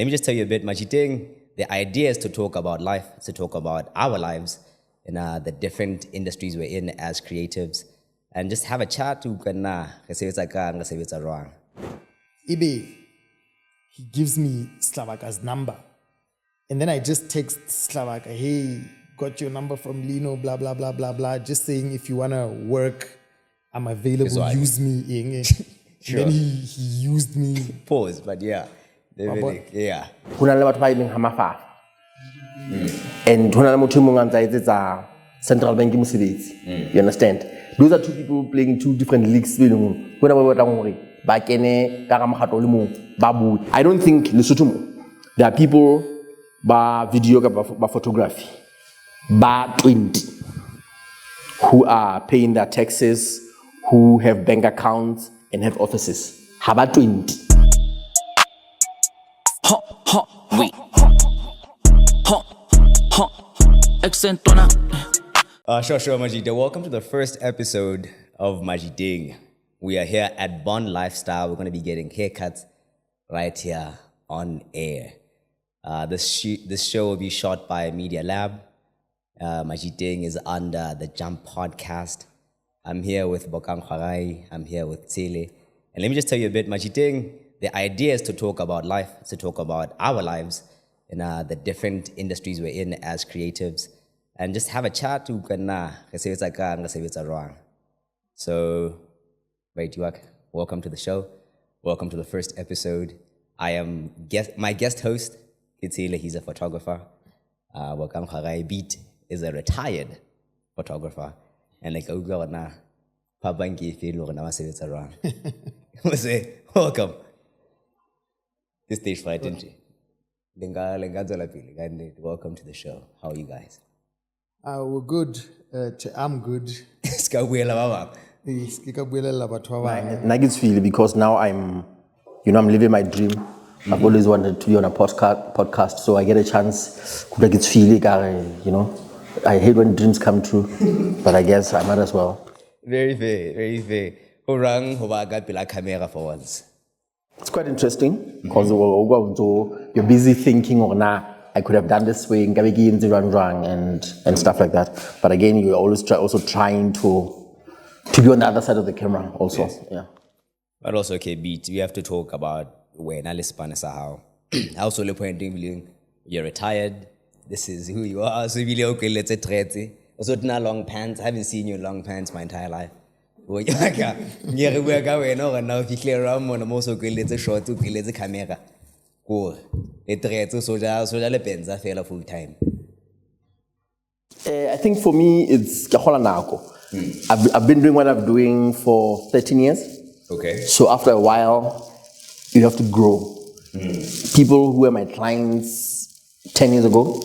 let me just tell you a bit, Majiteng, the idea is to talk about life, to talk about our lives in the different industries we're in as creatives, and just have a chat to wrong. Ibe, he gives me Slavaka's number. And then I just text Slavaka, hey, got your number from Lino, blah, blah, blah, blah, blah. Just saying if you want to work, I'm available, use me. Sure. Then he used me. Pause, but yeah. Yeah. And central bank you understand? Those are two people playing two different leagues. I don't think Lesotho, there are people by video, by photography, by 20 who are paying their taxes, who have bank accounts and have offices. How about 20? Sure, Majiteng. Welcome to the first episode of Majiteng. We are here at Bond Lifestyle. We're going to be getting haircuts right here on air. This show will be shot by Media Lab. Majiteng is under the Jump podcast. I'm here with Bokang, Khoarai. I'm here with Tsele. And let me just tell you a bit, Majiteng, the idea is to talk about life, to talk about our lives in the different industries we're in as creatives, and just have a chat to wrong. So, welcome to the show. Welcome to the first episode. I am my guest host, Tsele. He's a photographer. Bokang Khoarai Beat is a retired photographer. And like, Pabangi feel wrong. Welcome. This stage fright, didn't you? Welcome to the show. How are you guys? We're good. I'm good. Nuggets feel because now I'm living my dream. I've always wanted to be on a podcast, so I get a chance. Nuggets feel, I hate when dreams come true, but I guess I might as well. Very fair, very fair. Camera for once. It's quite interesting because you're busy thinking, I could have done this way, and stuff like that. But again, you're always trying to be on the other side of the camera also. Yes. Yeah. But also, okay, Beat, we have to talk about when how. Also, the point you're retired. This is who you are. So really, okay, let's say also not long pants. I haven't seen you in long pants my entire life. Now if you clear around on most okay, let's short to let's a camera. Cool. It so full time. I think for me it's I've been doing what I'm doing for 13 years. Okay. So after a while, you have to grow. People who were my clients 10 years ago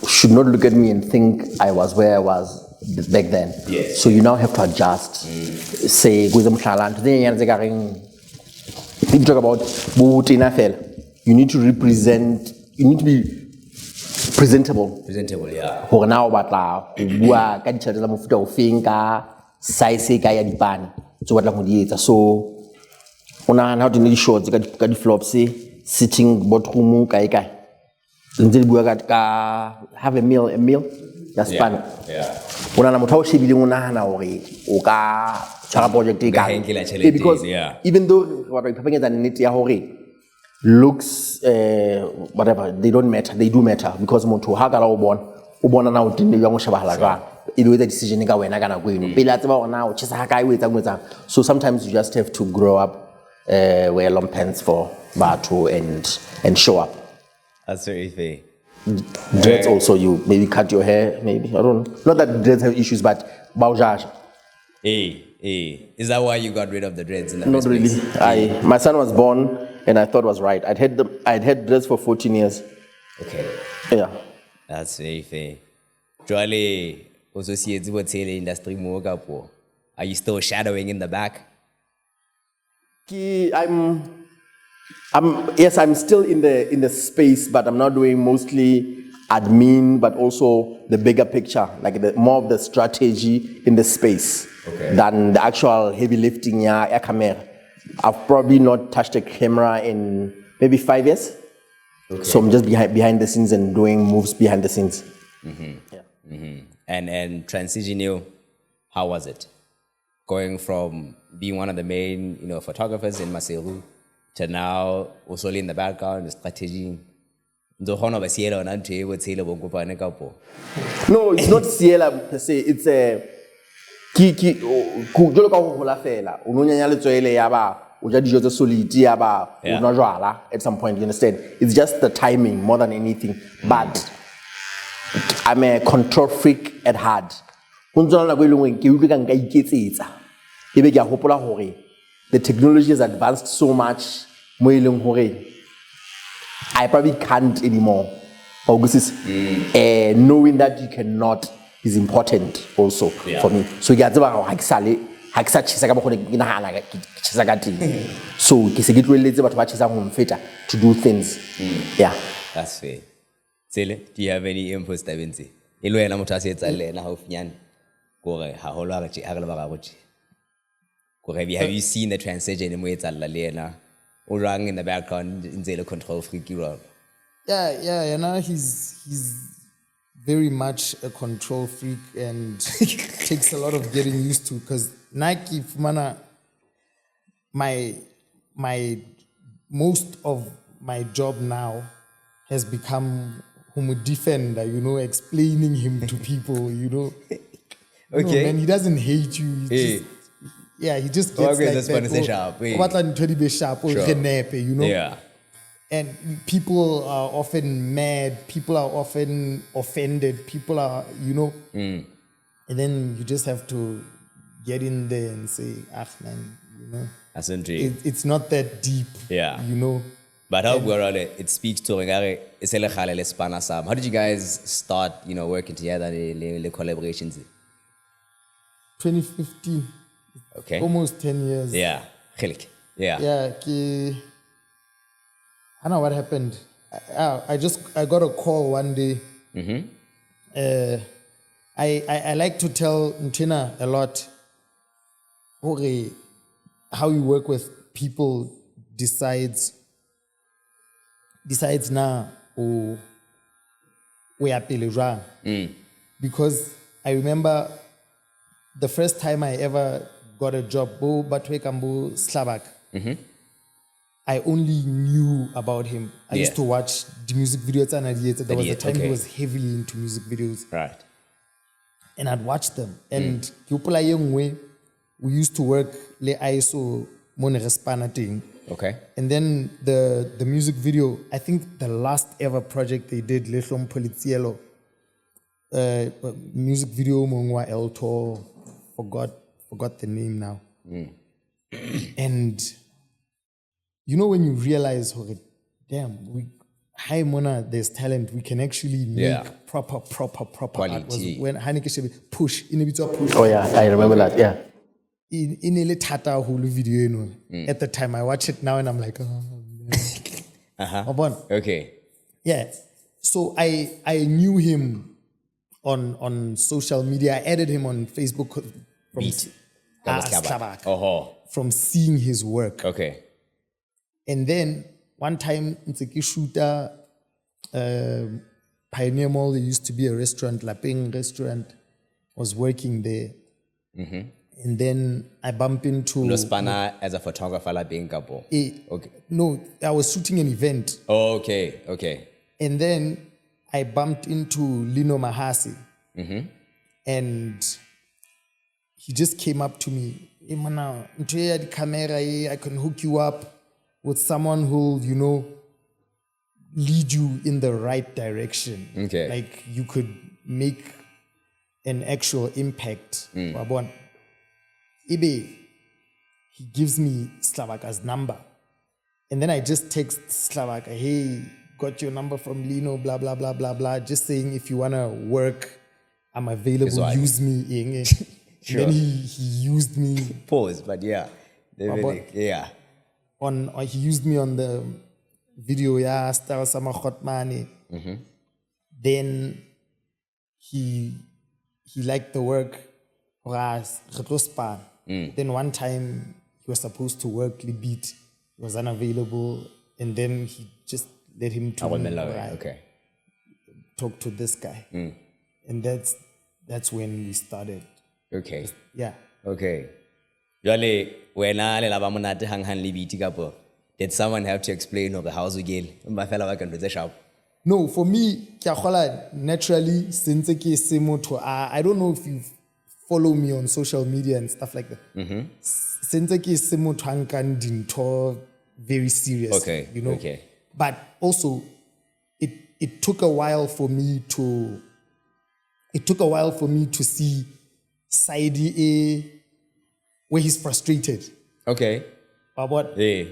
should not look at me and think I was where I was back then. Yeah. So you now have to adjust. Say, if you talk about you need to represent, you need to be presentable. Presentable, yeah. For now, so how to need shorts, got flops, sitting boardroom, have a meal, that's fun. Yeah. Because even though what I'm talking looks, whatever, they don't matter, they do matter because moto hagala ubon na utini yango shabahala ido the decision ga wena kana go ino pele atba ona o chisa haka iwetsa. So sometimes you just have to grow up, wear long pants for battle and show up. That's very fair. Dreads also, you maybe cut your hair, maybe, I don't know. Not that dreads have issues, but baujage. Hey, is that why you got rid of the dreads in the Not really. My son was born and I thought it was right. I'd had dreads for 14 years. Okay. Yeah. That's very fair. Joale, also see it's what Tsele industry more up. Are you still shadowing in the back? I'm still in the space, but I'm not doing mostly admin, but also the bigger picture, like more of the strategy in the space than the actual heavy lifting. Camera. I've probably not touched a camera in maybe 5 years. So I'm just behind the scenes and doing moves behind the scenes. And transition you, how was it? Going from being one of the main, photographers in Maseru to now also in the background, the strategy. No, it's not Tsele per se. It's a jwalo ka ho hola fela. O no nyanya letswele ya ba o ja dijo tse solid ya ba o nwa jwala at some point, you understand? It's just the timing more than anything. But I'm a control freak at heart. Ho ntse na go ilengwe ke utlwe ka nka iketsetsa. Ebe ke a hopola hore the technology has advanced so much mo ileng hore I probably can't anymore. Knowing that you cannot is important also for me. So ke a tseba ha ke sa tshisa ka bokgone ke nahana ke tshisa ka teng. So ke se ke tlweletse batho ba tshisa go mfeta to do things. Yeah. That's fair. Tsele, do you have any inputs tabentse? Elo yena motho a se etsa le yena haufinyane. Gore ha ho lwa ga le ba ga botse. Gore have you seen the transition mo etsa le yena? Orang in the background in Tsele control freak role. Yeah, he's very much a control freak and takes a lot of getting used to, because Nike Fumana, my most of my job now has become homo defender, explaining him to people, Okay. No, man, he doesn't hate you. He just gets like that. Sharp. Yeah. And people are often mad, people are often offended, people are, and then you just have to get in there and say, man, That's interesting. it's not that deep, Yeah. But how it speaks to how did you guys start, working together, the collaborations? 2015. Okay. Almost 10 years. Yeah. Yeah. Yeah. I don't know what happened. I got a call one day. I like to tell Ntina a lot how you work with people decides now because I remember the first time I ever got a job, Slovak. I only knew about him. I used to watch the music videos and there was a time he was heavily into music videos. Right. And I'd watch them. And we used to work le ISO Monopolies thing. Okay. And then the music video, I think the last ever project they did, Monopolies, music video Mongwa Elto, forgot the name now. And when you realize, damn, hi Mona, there's talent. We can actually make proper quality. Art. When Haneke should push in a bit of push. Oh yeah, I remember that. Yeah. In a Tata Hulu video, at the time I watch it now and I'm like, oh man. Okay. Yeah. So I knew him on social media. I added him on Facebook from seeing his work. Okay. And then one time, it's a shooter, Pioneer Mall, there used to be a restaurant, Lapeng restaurant, was working there. And then I bumped into... Lospana as a photographer, Lapeng Kapo. Okay. No, I was shooting an event. Oh, okay. And then I bumped into Lino Mahasi. And he just came up to me. Hey, man, the camera, I can hook you up with someone who'll, lead you in the right direction. Okay. Like you could make an actual impact. Ibe, he gives me Slavaka's number. And then I just text Slavaka, hey, got your number from Lino, blah, blah, blah, blah, blah. Just saying if you want to work, I'm available, use me. Sure. Then he used me. Pause, but yeah. Yeah. He used me on the video, Star Sama Khotmani. Then he liked the work. Then one time he was supposed to work the beat, he was unavailable, and then he just led him to Khoarai, Okay. talk to this guy. And that's when we started. Okay. Yeah. Okay. Jwale, wena le laba monate hang le biti kapo. Did someone have to explain over house again? My fellow I can do the shop. No, for me, naturally, since I don't know if you follow me on social media and stuff like that. Since very serious. Okay. You know. Okay. But also, it took a while for me to see side A where he's frustrated. Okay. But what? Yeah.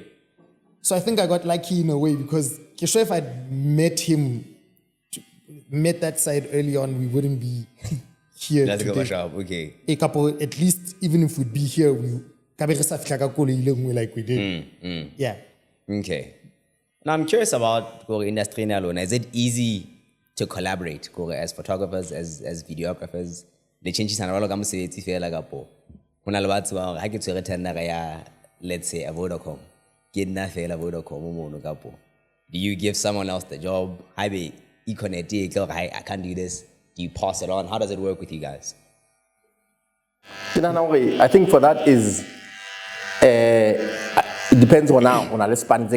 So I think I got lucky in a way because if I'd met that side early on, we wouldn't be here That's a good today. shop. Okay. A couple, at least, even if we'd be here, like we did. Yeah. Okay. Now I'm curious about the industry alone. Is it easy to collaborate as photographers, as videographers? The changes and all of them say it's fair like a po. When I was I get to return let's say a Vodacom. Get nothing a Vodacom. Do you give someone else the job? I can't do this. Do you pass it on? How does it work with you guys? I think for that is it depends on our span.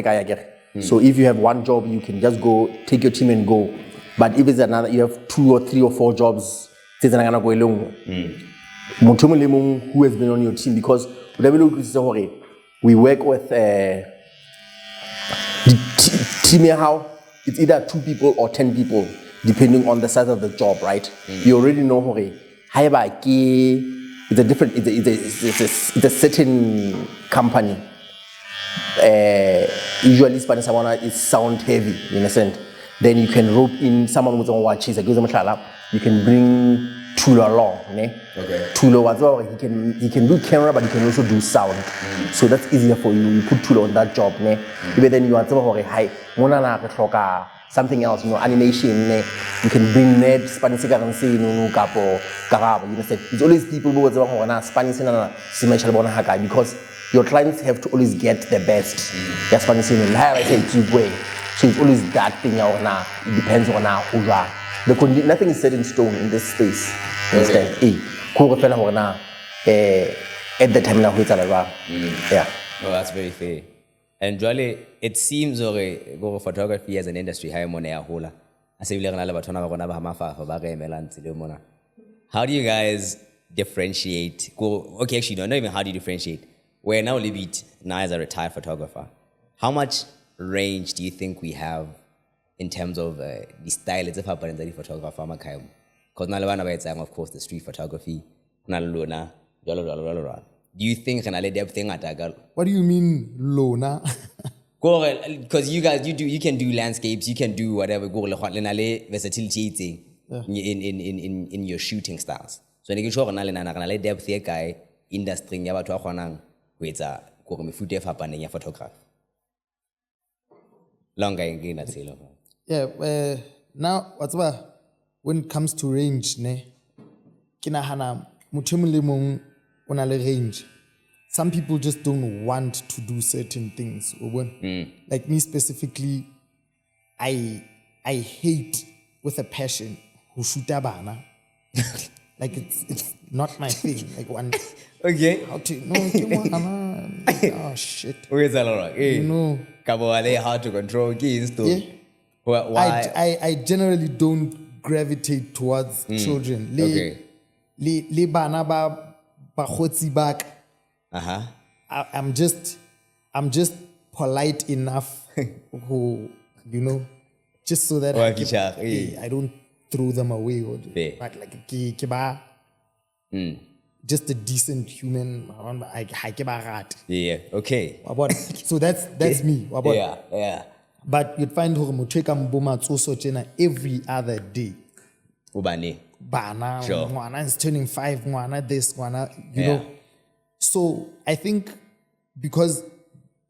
So if you have one job, you can just go take your team and go. But if it's another, you have 2 or 3 or 4 jobs. Who has been on your team? Because we work with the team how it's either 2 people or 10 people, depending on the size of the job, right? You already know it's a different, it's a certain company. Usually Spanish is sound heavy, you understand? Then you can rope in someone who's on watch, you can bring Tulo along, okay? Tulo as well, he can do camera, but he can also do sound. So that's easier for you. You put Tulo on that job, ne? But then you want something else, animation, you can bring Ned, Spanish currency, Capo, Carab, you understand? It's always people who are Spanish because your clients have to always get the best. That's Spanish in a cheap way. So it's always that thing now. It depends on who you are. Nothing is set in stone in this space. You understand? At the time now, yeah. Oh, that's very fair. And Jwale, it seems go photography as an industry, how do you guys differentiate? Okay, actually, don't know even how do you differentiate. We're now Libit, now as a retired photographer. How much range do you think we have in terms of the style of the photographer? Because now of course, the street photography. Do you think What do you mean, Lona? Because you guys, you can do landscapes, you can do whatever. Versatility in your shooting styles. So you sure na depth guy industry ya batho ba kgonang go etsa go re mefuta e fapaneng ya photography. Longer in that sale. Yeah, now when it comes to range, ne, kinahana mutimuli on a range. Some people just don't want to do certain things. Like me specifically, I hate with a passion who shoot bana. Like it's not my thing. Like one. Okay. How to oh shit. Where's that all? You know. Are they hard to control? Yeah. Why? I generally don't gravitate towards children. Okay. Le bana ba khotsi bak. I'm just polite enough who, just so that I don't throw them away or but like just a decent human. Yeah, okay. So that's me. Yeah. But you'd find every other day. Ubani. Bana, Sure. Mwana is turning 5, Mwana this, Mwana, you know. So I think because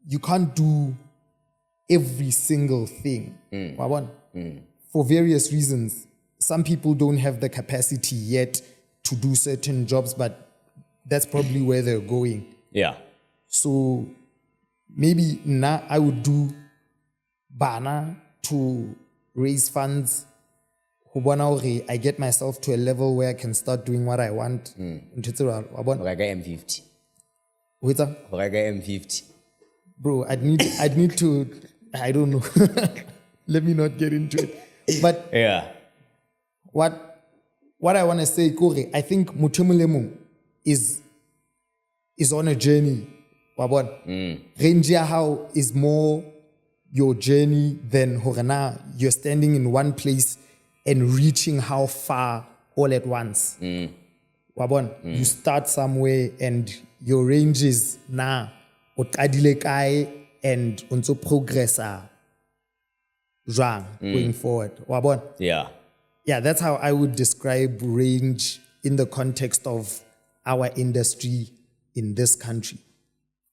you can't do every single thing, for various reasons. Some people don't have the capacity yet to do certain jobs, but that's probably where they're going. Yeah. So maybe now I would do bana to raise funds. I get myself to a level where I can start doing what I want. Like M50. What's that? Like M50. Bro, I'd need to, I don't know. Let me not get into it. But yeah, what I want to say, Kore, I think Mothebe is on a journey. Range how is more your journey than Horana. You're standing in one place and reaching how far all at once. You start somewhere and your range is na and also progress going forward. Yeah. Yeah, that's how I would describe range in the context of our industry in this country.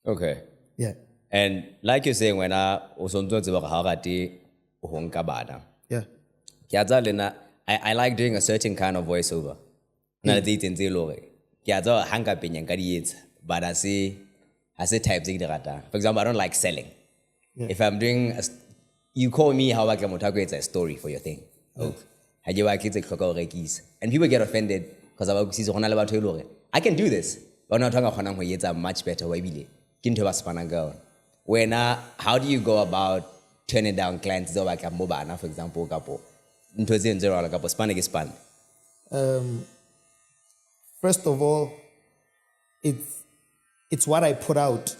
Okay. Yeah. And like you're saying, when I was on the I like doing a certain kind of voiceover. But I say types. For example, I don't like selling. Yeah. If I'm doing, you call me how I can it's a story for your thing. Oh, and people get offended because I can do this, but not talking about much better way. How do you go about turning down clients? For example, first of all, it's what I put out.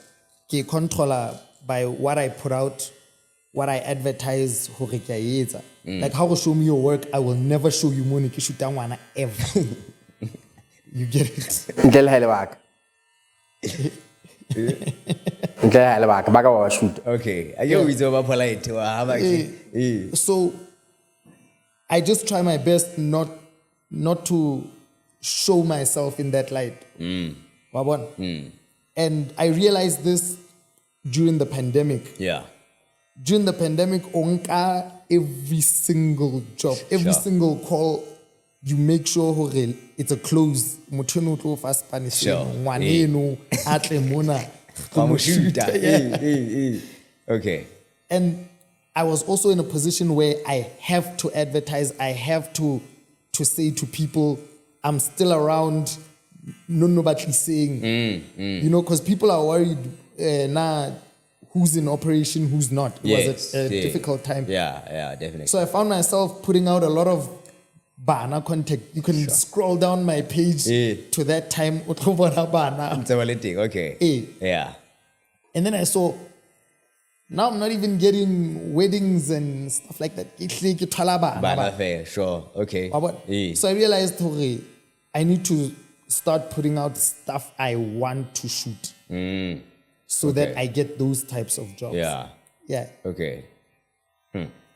Controller by what I put out, what I advertise. Like how you show me your work, I will never show you money. Ever. You get it? Okay. Are you always over polite? So I just try my best not to show myself in that light. And I realized this during the pandemic. Yeah. During the pandemic, every single job, every single call, you make sure it's a close. Okay. And I was also in a position where I have to advertise. I have to say to people, I'm still around. Nobody saying, because people are worried who's in operation, who's not. It was a difficult time. Yeah, definitely. So I found myself putting out a lot of Bana content. You can scroll down my page to that time. Okay. Yeah. And then I saw, now I'm not even getting weddings and stuff like that. Bana fair, sure. Okay. So I realized, I need to start putting out stuff I want to shoot. So that I get those types of jobs. Yeah. Okay.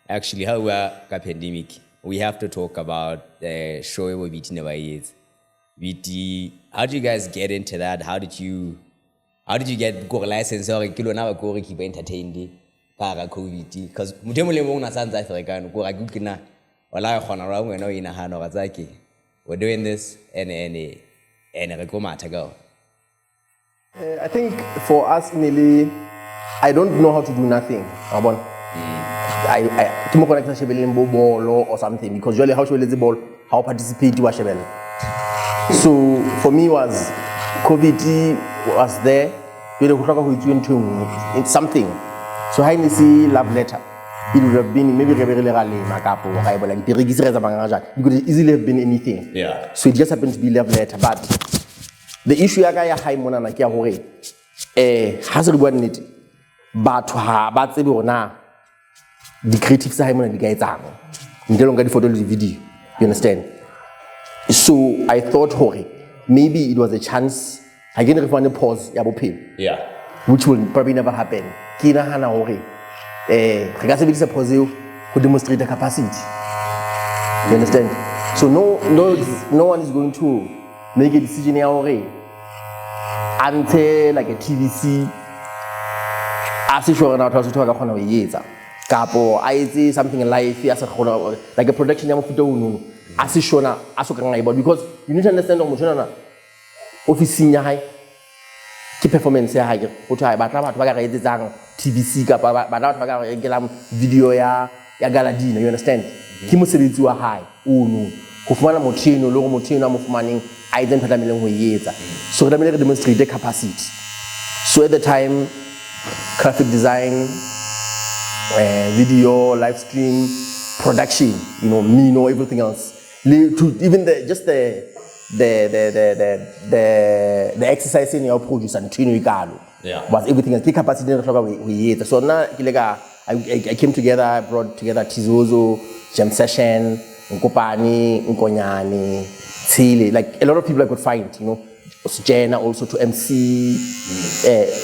Actually, how we are pandemic, we have to talk about the show we beat never is. How did you guys get into that? How did you get go license or kilo now go keep entertained para COVID? Because we're doing this and go. I think for us, Nelly, I don't know how to do nothing. I to connect a ball or something because usually how to ball, how participate to a So for me was COVID was there. It's something. So I see love letter. It would have been maybe you could easily have been anything. Yeah. So it just happened to be love letter, but. The issue is that high money na has it but the creative side money guys no longer the photo the video. You understand? So I thought maybe it was a chance. I can refund the pause. Yeah. Which will probably never happen. Kina hana to demonstrate the capacity. You understand? So no one is going to make a decision until like a TVC. As you show now, to talk about Capo, I see something in life like a production as you show now, because you need to understand office high key performance high. TVC video ya galadina, you understand? Ke mosebetsi wa hae no go fumana motheno le go motheno a mo fumaneng a itse ntho tlameleng go etsa. So re tlamehile re demonstrate capacity. So at the time, graphic design, video, live stream, production, everything else. Even the exercising your produce and was everything else. Capacity. So now I came together, I brought together Tizozo, Jam Session, Nkopani, Nkonyani, Tsele, like a lot of people I could find, Jenna also to MC,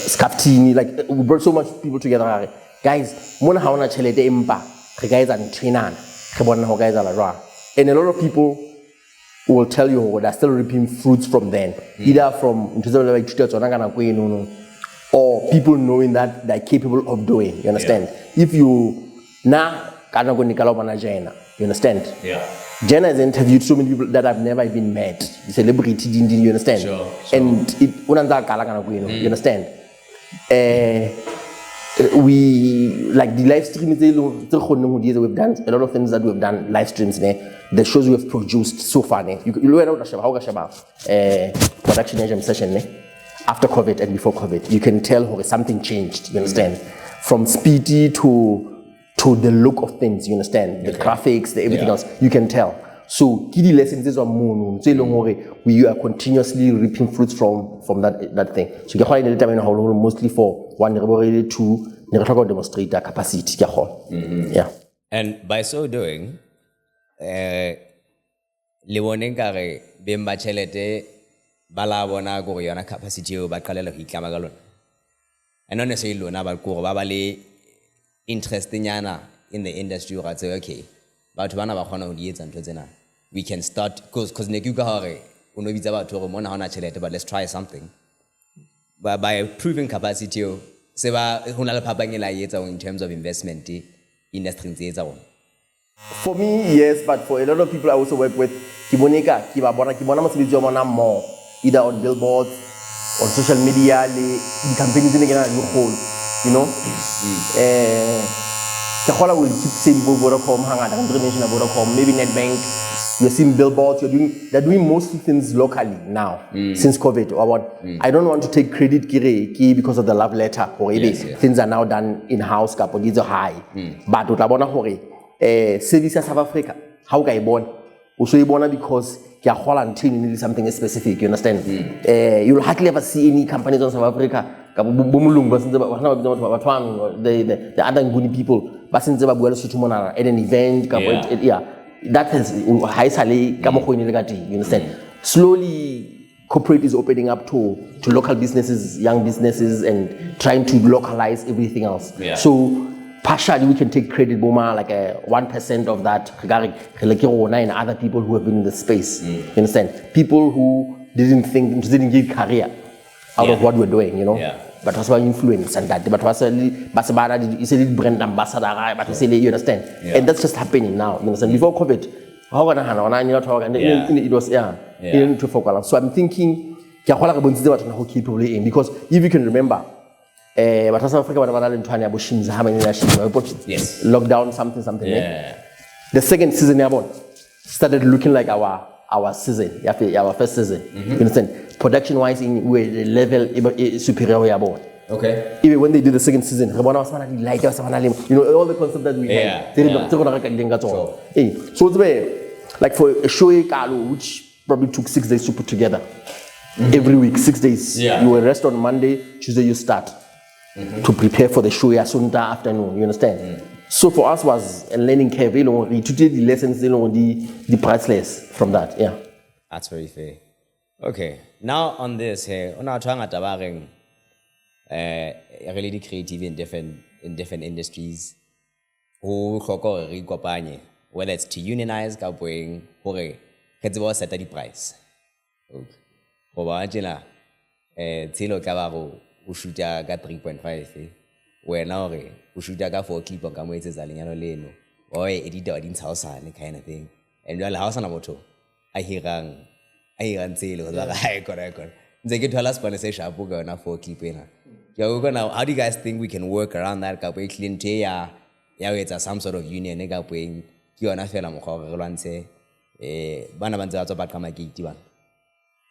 Skaftini, like we brought so much people together. Guys, mona haona chelete empa, guys are training, guys are and a lot of people will tell you they're still reaping fruits from then, either from or people knowing that they're capable of doing. You understand? If you you understand? Yeah. Jenna has interviewed so many people that I've never even met. Celebrity, you understand? Sure. And it you understand? We like the live streams we've done a lot of things that we've done live streams the shows we have produced so far you learn production jam session after COVID and before COVID you can tell something changed, you understand, from speedy to the look of things, you understand, the graphics, the everything else, you can tell. So key lessons is we are continuously reaping fruits from that thing. So you can find mostly for one to demonstrate that capacity. Yeah. And by so doing, Lewonenkare bemba chelete bala bona go yona capacity o ba qalela go itlama ka lona. And not necessarily lona ba go ba le interest nyana in the industry or say okay, batho bana ba khona go di etsa ntho tsena. We can start because ne ke ka hore o no bitsa batho go mona hona chelete, but let's try something. By proving capacity o se ba hona le phapang ela etsa in terms of investment industry tse etsa bona. For me, yes, but for a lot of people I also work with, Kibonika, Kibona must be more, either on billboards, on social media, the campaigns in the whole, Khoarai will keep saying Vodacom, Vodacom, maybe NetBank. You're seeing billboards. They're doing mostly things locally now since COVID. I don't want to take credit because of the love letter or things are now done in house. These are high, but service South Africa. How can I born? Also born because Khoarai need something specific. You understand? You'll hardly ever see any companies on South Africa. The other Nguni people, at an event, that has high salary. You understand? Slowly, corporate is opening up to local businesses, young businesses, and trying to localize everything else. So partially, we can take credit, Boma, like 1% of that, and other people who have been in the space. You understand? People who didn't give career out of what we're doing, But was about influence and that. But was a brand ambassador, but you understand? And that's just happening now. You understand? Before COVID, it was to focus. So I'm thinking, because if you can remember, South Africa lockdown something. The second season started looking like our season, our first season. You understand? Production wise, we're the level superior about. Okay. Even when they did the second season, all the concept that we had. So it's like for a show, which probably took 6 days to put together. Every week, 6 days. You will rest on Monday, Tuesday you start to prepare for the show Sunday afternoon. You understand? So for us was a learning curve. We took the lessons, the priceless from that. Yeah. That's very fair. Okay. Now on this here, on our tongue at really creative in different industries. Whether it's to unionize, set the price. Okay. Ushuta ka 3.5 where now ushuta ka 4 clip on kamwe tse zalinyano leno or editor din tshaosane kind of thing and jwale ha o sana motho a hirang tsele go ba ga correct nze ke thola spone se sharp go na 4 clip ena now how do you guys think we can work around that ka bo client ya ya etsa some sort of union e ka poeng ke yona fela mokgwa gore re lwantshe bana ba ntse ba tswa ba qama gate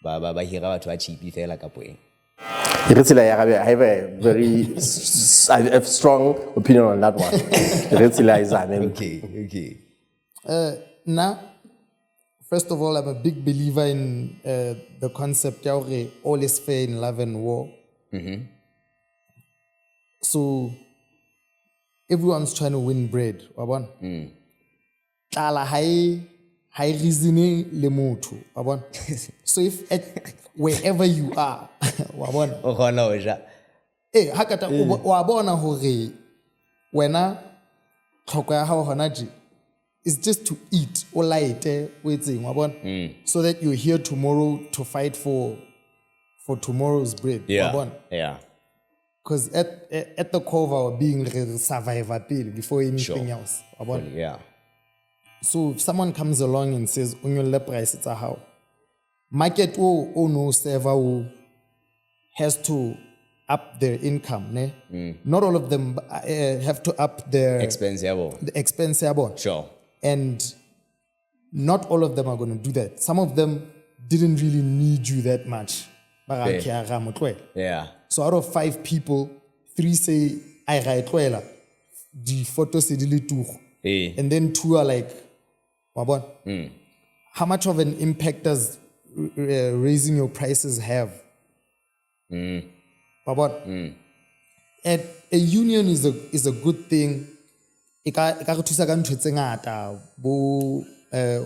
ba hira batho ba cheap fela ka poeng. I have a very a strong opinion on that one. Okay. Now, first of all, I'm a big believer in the concept that all is fair in love and war. Mm-hmm. So everyone's trying to win bread. Tala hai reasoning le motho. So if wherever you are, hakata wa bona hore wena tlhoko ya hao hona je is just to eat or light waiting so that you're here tomorrow to fight for tomorrow's bread. Yeah. Because at the core of our being, survivor before anything else. Yeah. So if someone comes along and says, "Unyo price it's a how," market no server has to up their income. Ne? Not all of them have to up their expense. Sure. And not all of them are going to do that. Some of them didn't really need you that much. Yeah. So out of 5 people, 3 say, I write well. The photo say and then 2 are like, how much of an impact does raising your prices have? And a union is a good thing.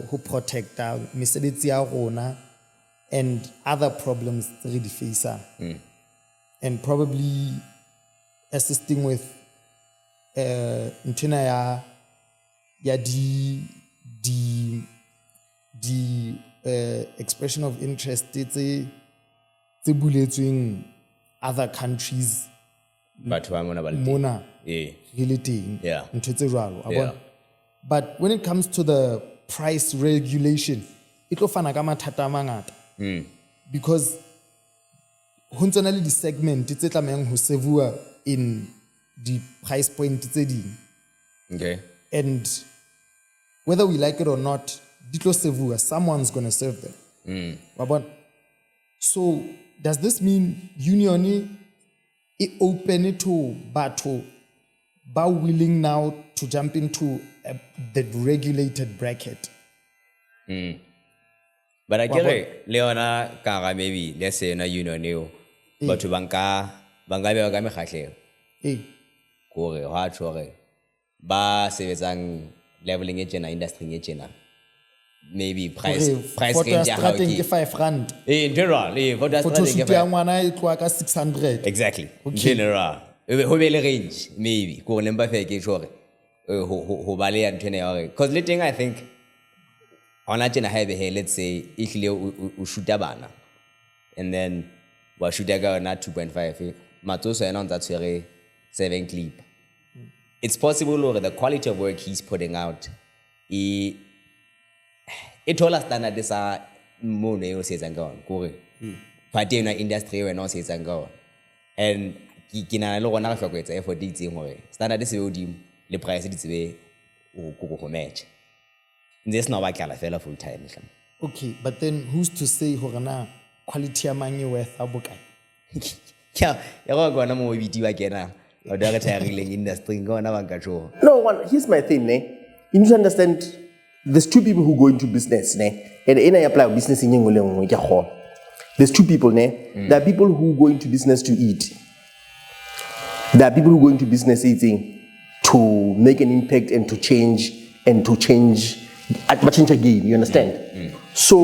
Who protect mesebetsi ya rona and other problems re di face and probably assisting with ntena ya the expression of interest tse buletsweng other countries but mona really teng ntho tse jwalo but when it comes to the price regulation it tlo fana ka mathata a mangata because ho ntsona le di segment tse tlameang ho servuwa in the price point tse ding. Okay. And whether we like it or not, di tlo servuwa, someone's going to serve them. So does this mean union is open to battle, but willing now to jump into the regulated bracket? But I get it. Leona kara maybe let's say na union but to banka be ga me khatlhe. Gore ha tshore ba sebetsang leveling e tsena industry e tsena. Maybe price range ya how ke 5 rand. In general, for that strategy ke ngwana e tloa ka 600. Exactly. In general. Ho be le range maybe go lemba fe ke sure ho ba le ya ntene ya gore cuz letting I think on a tjena haebe he let's say ihlile o shoota bana and then wa shoota ka na 2.5 matsoso ena ntsa tshwere 7 clip. It's possible or the quality of work he's putting out it all standard is a mono yo se tsanga on gore party na industry we no se tsanga on and ke na le gona ga hloketsa effort di tseng gore standard se odimo le price di tsebe go match. This not like fella full time. Okay, but then who's to say horana quality among worth abukai? Yeah, you're going to move it again. Or the industry going to No, here's my thing, ne? You need to understand there's 2 people who go into business, ne? And I apply business in Yengole. There's 2 people, ne? There are people who go into business to eat. There are people who go into business eating to make an impact and to change again, you understand? So,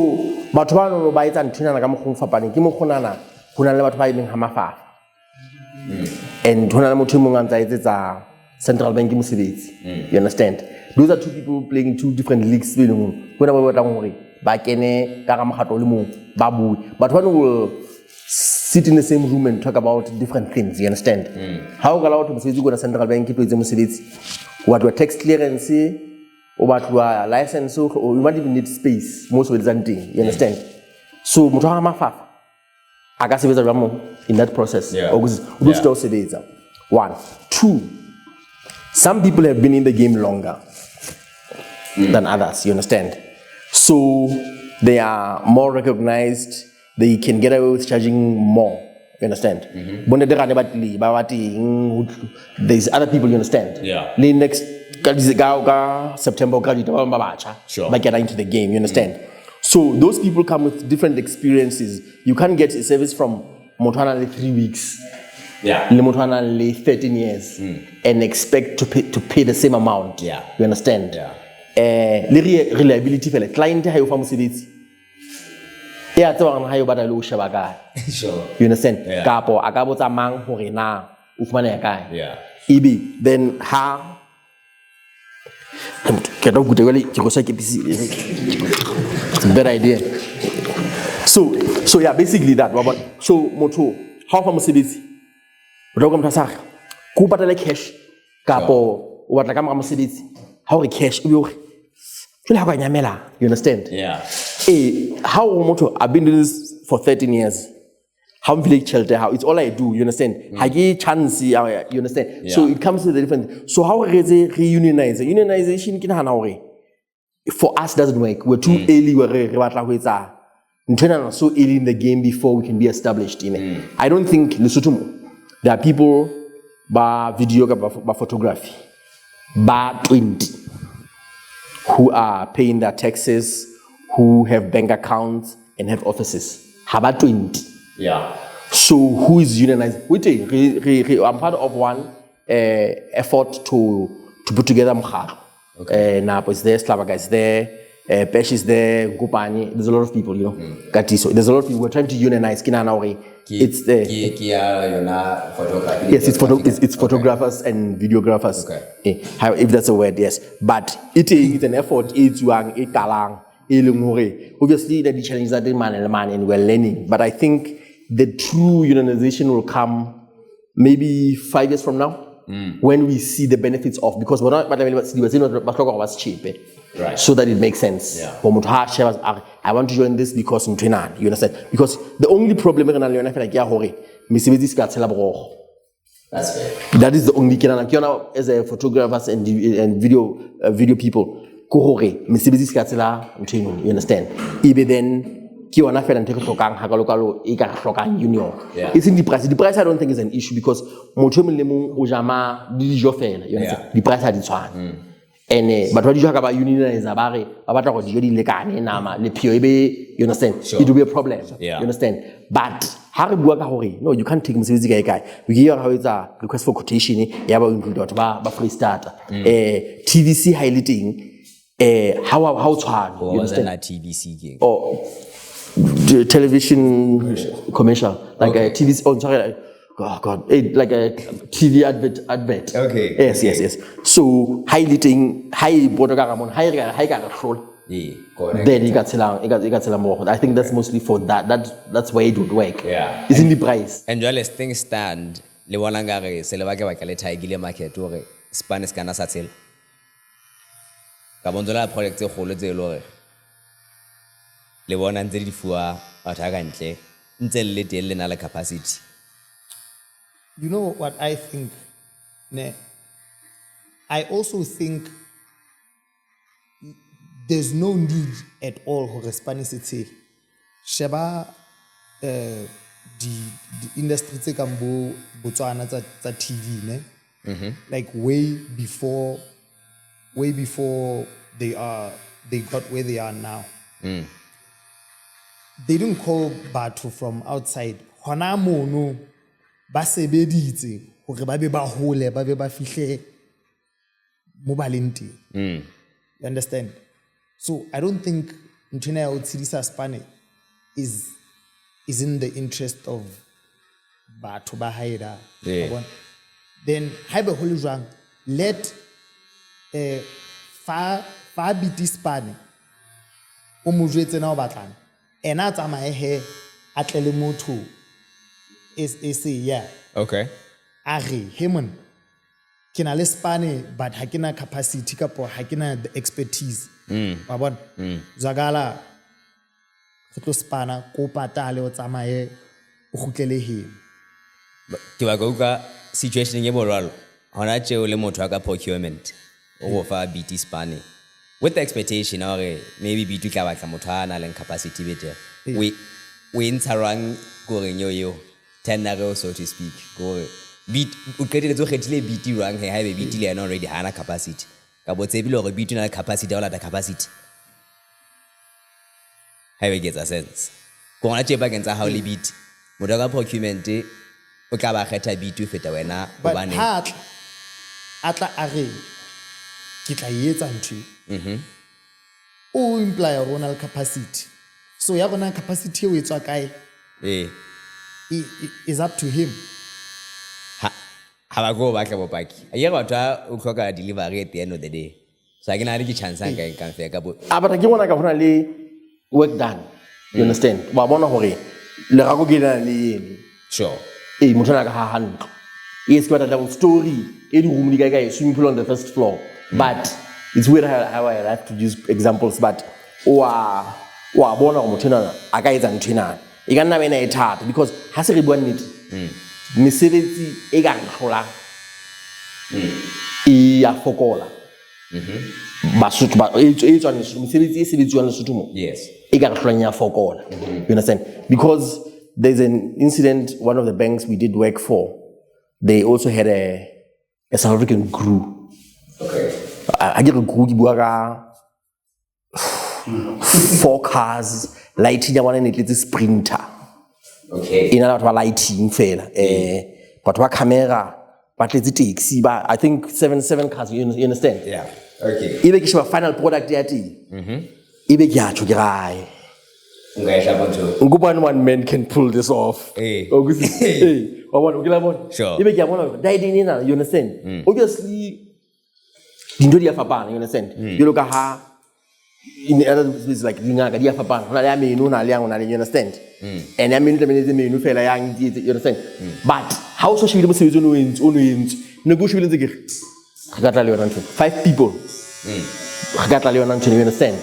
batho ba no ba etsa ntwana ka mogong fapane ke mo gonana hona le batho ba ileng ha mafafa. And hona le motho mo ngantsa etsetsa central bank mosebetsi. You understand? Those are 2 people playing in 2 different leagues be leng hona ba batlang hore ba kene ka ga mogato le mo ba bue. Batho ba no will sit in the same room and talk about different things, you understand? How ga la batho mosebetsi go na central bank ke tloetse mosebetsi. What were tax clearance or what were license or you might even need space most of the time, you understand? So motho ga mafafa aga sebetsa jwang in that process. 1. 2, Some people have been in the game longer than others, you understand? So they are more recognized, they can get away with charging more, you understand? There's other people, you understand? Yeah. Next September, Sure. get into the game, you understand? So those people come with different experiences. You can't get a service from Montana 3 weeks. Yeah. Montana 13 years and expect to pay the same amount. Yeah. You understand? Yeah. Reliability for the client ha yo fa mosebetsi. Ya tswa ha yo bata lo sheba kae. Sure. You understand? Yeah. Kapo a ka botsa mang hore na o fumana kae. Yeah. Ibi then ha ke do gute wele ke go sa ke busy. It's a bad idea. So yeah, basically that. So motho how fa mosebetsi o tlo motho sa go patala cash kapo o batla ka mosebetsi ha o re cash o be o you understand? Yeah. How motho I've been doing this for 13 years. How I'm feeling shelter, how it's all I do, you understand? I get chance, you understand? Yeah. So it comes to the different. So how is it reunionize? Unionization can for us doesn't work. We're too early. We're so early in the game before we can be established in it. I don't think Lesotho, there are people by video, by photography, by 20 who are paying their taxes, who have bank accounts and have offices. How about 20? Yeah. So who is unionized? I'm part of one effort to put together Mkharo. Okay. Napo is there, Slavaga is there, Pesh is there, Gupani. There's a lot of people, you know. Gatiso. There's a lot of people. We're trying to unionize. It's there. Yes, it's photographers and videographers. Okay. If that's a word, yes. But it's an effort. It's young. It's talang. Obviously, the challenges are man and we're learning. But I think the true unionization will come maybe 5 years from now when we see the benefits of, because we're not was cheap. Right. So that it makes sense. Yeah. I want to join this because you understand? Because the only problem is That's fair. that is the only as a photographers and video people. You understand? Even then, union. Yeah. It's in the price. The price I don't think is an issue because the price had its one. And but what you talk about union is about you understand? Sure. It will be a problem. Yeah. You understand? But no, you can't take Mr. Guy. We hear how it's a request for quotation. Free starter. TVC highlighting. How it's hard. What was that TVC gig? Oh, the television commercial. Like a TV. Oh, sorry. Oh God, like a TV advert. Okay. Yes. So highlighting, high control. Yeah, correct. Then you got more. I think that's mostly for that. That's why it would work. Yeah. It's in the price. And as things stand, le bona ngare se le ba ke ba ka le thaigile market hore Spanish kana sa tsela. Ka bonzola project tse kgolo tse le hore le bona ntse di fuwa batho ga ntle ntse le teng le na le capacity. You know what I think? I also think there's no need at all for Spanish city. Sheba the industry tse ka mbo Botswana tsa TV ne. Like way before they got where they are now. They didn't call batho from outside. Hona mono ba sebeditse hore ba be ba hole ba be ba fihle mo balenti. You understand? So I don't think ntwena ya utsidisa Spanish is in the interest of batho ba haida. Yeah. Then haebe hole jwang, let fa biti Spanish o mo jwetse na o batlang ena tsamaye he a tlele motho yeah. Okay. Ari, Hemon, kina le Spanish, but hakina capacity kapo hakina the expertise. Babon, Zagala, Kuto Spana, ko patale o tsamaye o khutlele him. Ke ba go ka situation e bolalo. hona tšeo le motho ka procurement o go fa beat spanning with the expectation gore maybe beat tla batla motho a na leng capacity better we ntsharang gore yo tenare so to speak gore beat o qetile tso kgethile beat rang he ha be beat le yana already hana capacity ka botsebile gore beat na capacity o la capacity ha be gets a sense gona tše ba kentsa ha le beat motho ka procurement o tla ba kgetha beat o feta wena but bane atla a re ke tla etsa ntho o imply ronal capacity so ya bona capacity o etswa kae is up to him ha ba go ba tla bopaki a ye batho o tlhoka delivery at the end of the day so ke na le ke chance ka nka fe ka bo but ke bona ka hona le work done you understand ba bona hore le ga go ke na le yeni sure motho na ka ha handle yes ke batla story di room di kae swimming pool on the first floor but it's weird how I have to use examples but wa bona go motho na a ka etsa nthina e ka nna bena e thata because ha se re bua nnete mesebetsi e ka hlola ya fokola Basotho ba e tswa mesebetsi e sebetsiwang Lesotho mo yes e ka hlola ya fokola you understand because there's an incident one of the banks we did work for they also had a South African crew okay I get a crew di bua ka 4 cars lighting ya one ne sprinter okay ina batho ba lighting fela batho ba camera ba tletse taxi ba I think 7 cars you understand yeah okay ibe ke sheba final product ya ti ibe ke a tjho ke rai ngayihla bonto ngubani one man can pull this off ukuthi wabona ukila bona sure ibe ke bona didn't na you understand obviously dinto di afapana you understand you look at her in other business like dinga di afapana hona le ya menu na le yang na le you understand and ya menu le menu fela yang you understand but how so shebile mosebetsi o no entse ne go shebile ntse ke ga tla le yona ntse 5 people ga tla le yona ntse you understand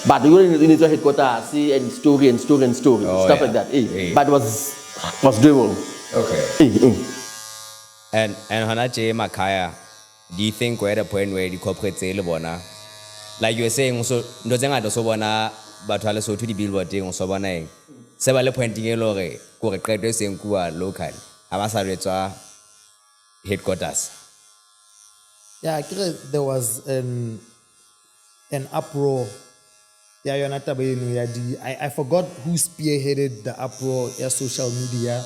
but you in the headquarters and story stuff like that but was doable okay and hanaje makaya do you think we're at a point where the corporate tsele bona like you were saying so ndo tsenga so bona batho ba Lesotho di billboard teng so bona eng se ba le pointing e lore go re qeto seng kuwa local ha ba sa retswa headquarters yeah there was an uproar yeah yona taba eno ya I forgot who spearheaded the uproar ya social media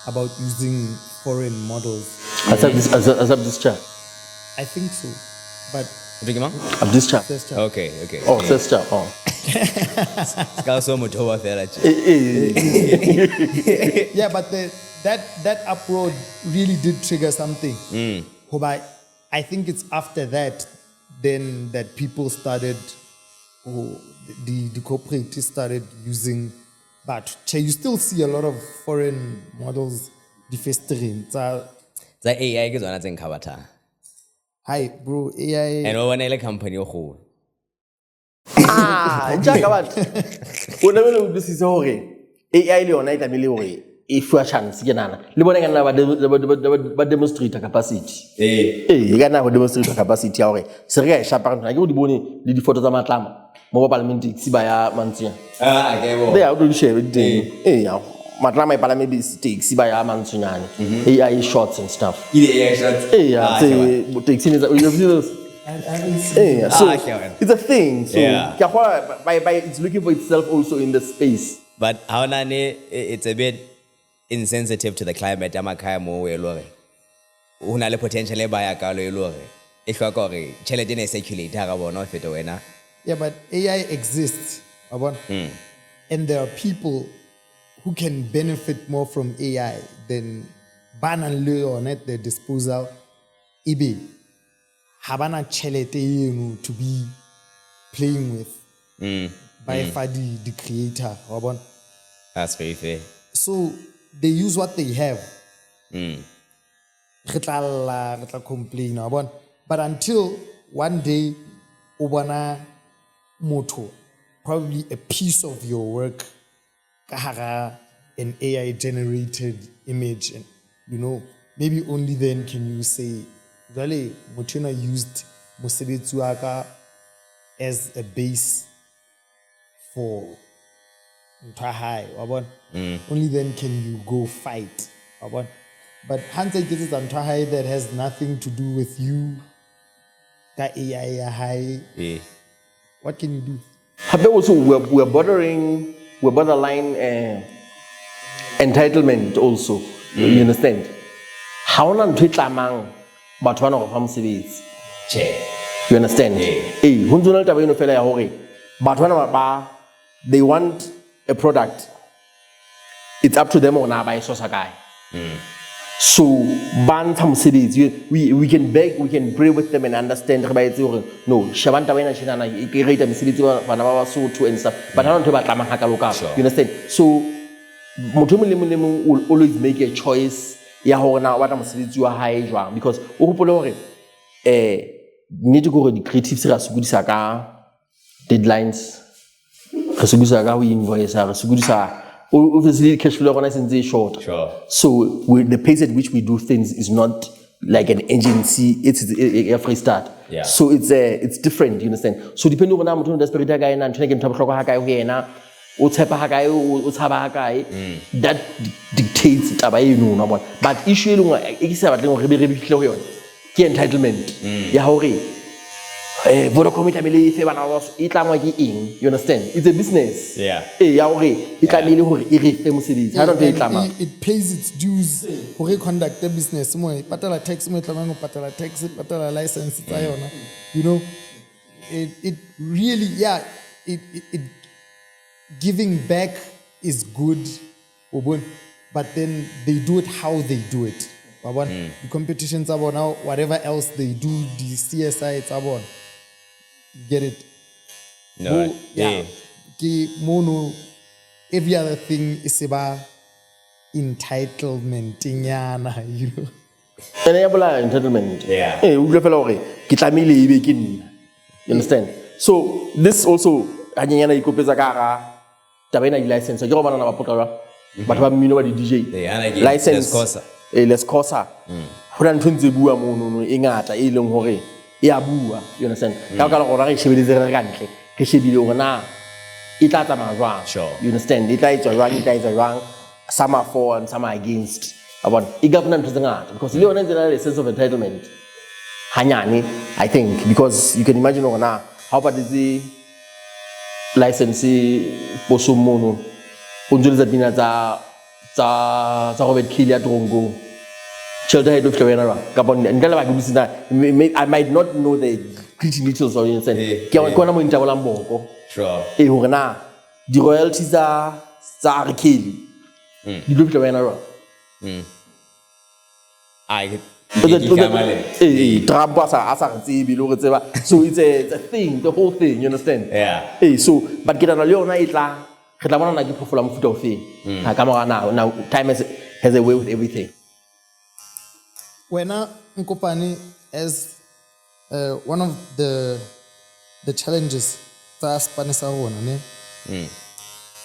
about using foreign models as this chat I think so but this chat okay this chat ska so Mothebe fela yeah but that uproar really did trigger something I think it's after that then that people started the corporates started using but you still see a lot of foreign models defestering za AI ke zona tse nkhabatha hi bro AI and one ile company o go jaaka batho o ne le utlwisisa hore AI le yona e tlamile hore e fuwa chance ke nana le bona kana ba demonstrate capacity e kana ba demonstrate capacity ya hore se re ga e shapa kana ke go di bone le di photo tsa matlama mo ba parliament se ba ya mantsya ke bo they are do share ding ya matlama e palame bi taxi ba ya mantsunyane AI shots and stuff AI shots yeah say taxi is so it's a thing so by it's looking for itself also in the space but how nane it's a bit insensitive to the climate amakhaya mo we lore una le potential e ba ya ka lo e lore e hloka gore chelete ne circulate ga bona o feta wena yeah but AI exists and there are people who can benefit more from AI than banan le on at their disposal ibe habana chelete yenu to be playing with by Fadi the creator wabona that's very fair so they use what they have retla complain wabona but until one day ubona moto probably a piece of your work kahara an AI generated image and maybe only then can you say Jwale motho enwa used mosebetsi wa ka as a base for ntho ya hae, wa bona? Only then can you go fight, wa bona? But ha ntse ke etsetsa ntho ya hae that has nothing to do with you ka AI ya hae, what can you do? Hape also we're borderline entitlement also. You understand? Ha ona ntho e tlamang batho bana go fa mosebetsi. You understand? Ho ntse le taba eno fela ya hore batho bana ba they want a product. It's up to them on ba e sosa kae. So ban tham mosebetsi we can beg, we can pray with them and understand re ba etse hore no shabanta ba ena tshena e create mosebetsi bana ba Basotho and stuff, but ha ntho ba tlamang ha ka loka. You understand? So motho mo le mo will always make a choice ya hore na wa tla mosebetsi wa hae jwang, because o hopole hore need to go the creatives ra sugudisa ka deadlines, re sugudisa ka ho invoice, re sugudisa obviously cash flow is short. Sure. So the pace at which we do things is not like an agency, it's a free start. Yeah. So it's different, you understand? So depending on how much desperate guy and trying to get that dictates taba eno na bona. But issue e ke sa batleng hore re be fihle ho yona ke entitlement ya hore Vodacom e tlamehile e fe bana ba e tlangwa ke eng, you understand? It's a business. Yeah. Ya hore e tlamehile hore e re fe mosebetsi ha don't e tlama. It pays its dues hore conduct a business mo e patala tax mo e tlamang go patala tax, patala license tsa yona, you know. It really, yeah, it giving back is good, but then they do it how they do it. The competitions are now, whatever else they do, the CSI it's about. Get it? No. Yeah. Mono, every other thing is about entitlement, you know. Enabler entitlement. Yeah. You understand? So this also anyana ikopetsa ka ga tabena di license ke go bana ba potla ba ba mmino ba di DJ license let's cosa hona ntse bua mo no e ngata e leng hore e a bua, you understand? Ka ka go ra re shebeletse re ka ntle ke shebile hore na e tla tsamaya jwang. Sure. You understand? It is wrong, some are for and some are against. About e government ntse ngata because le yona a sense of entitlement hanyane, I think, because you can imagine now how about the license poso mono unjule za bina za Robert Kilia Drongo children head of Florenara Gabon ngala ba gubisina I might not know the pretty details of it ke kona mo intaba lamboko. Sure. Hore na di royalties za Arkeli di lo Florenara so it's a thing, the whole thing, you understand? Yeah. So but get on a leona itla re tla bona na ke phofola mofuta o fe ha ka mora now time has a way with everything. Wena Nkopane, as one of the challenges tsa Spanish hona ne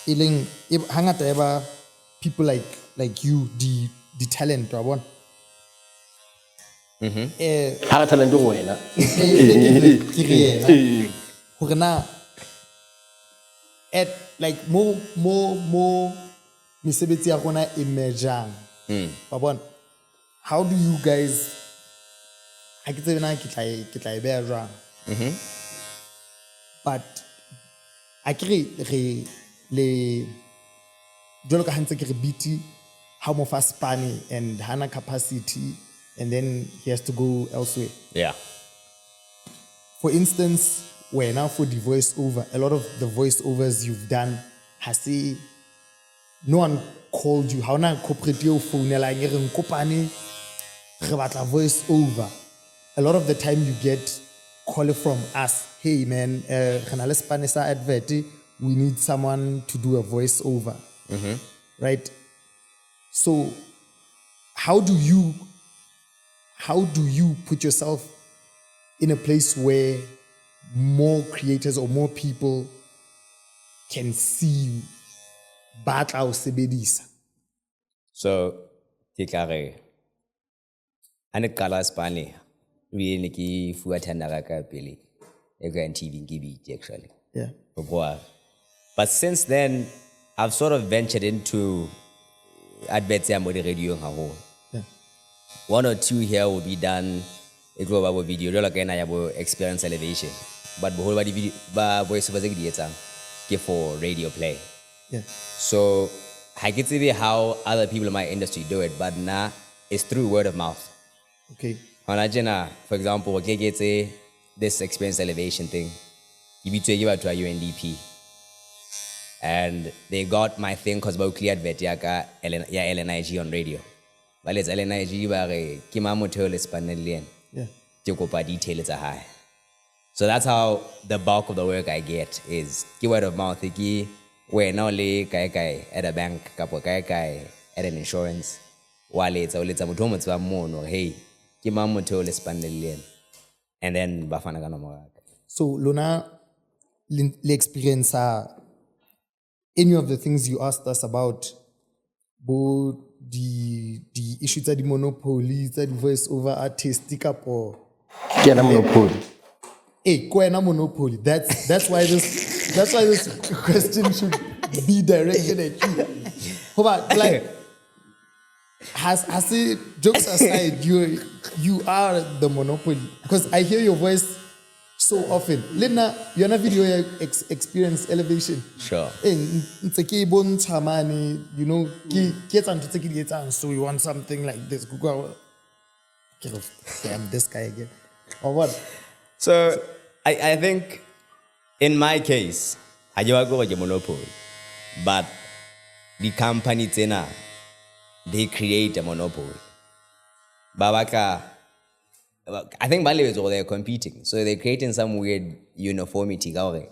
iling hangata eba people like you the talent wa bona Ha talent go wena hore na at like more mesebetsi ya rona emerging wa bona, how do you guys I ke tsena ke tla e beya jwang but a ke re le jolo ka hantse ke re biti how mo fa Spani and hana capacity and then he has to go elsewhere. Yeah. For instance, now for the voiceover, a lot of the voiceovers you've done no one called you. How na corporate your phone like Nkopane re batla voiceover. A lot of the time you get call from us. Hey man, Spanish advert. We need someone to do a voiceover. Right? So how do you put yourself in a place where more creators or more people can see you? Batla o sebedisa. So, ke tla re ane kala Spani really ki fuwa tanda ka pele e go TV ke beat actually. Yeah. But since then I've sort of ventured into adverts ya mo di radio haholo. Yeah. 1 or 2 here will be done a global video jalo ka ena ya bo experience elevation, but boholo ba di video ba voice over ke di etsang ke for radio play. Yeah. So I get to see how other people in my industry do it, but now it's through word of mouth. Okay. For example, this experience elevation thing, you be to give out to a UNDP, and they got my thing because about clear advert ya LNIG on radio. But it's LNIG bare ki ma motho le spanelien. Yeah. Ke kopa details are high. So that's how the bulk of the work I get is ki word of mouth ki we now le kai at a bank kapo kai at an insurance wallet or let's motho mo tswa mono hey ki ma motho le spanelien, and then bafana ka nomoro. So Lona, le experience any of the things you asked us about, both the issues that the Monopolies, that the voice over artist, or Monopoly. Hey, Koena Monopoly. That's why this question should be directed at you. But like, has it, jokes aside, you are the Monopoly, because I hear your voice so often. Lena, you're not video experience elevation. Sure. It's a keyboard chamani, you know, get on to take it on, so you want something like this. Google, damn, this guy again. Or what? So I think in my case, I go with the monopoly, but the company tena, they create a monopoly. Babaka, I think Bali is all they're competing, so they're creating some weird uniformity. And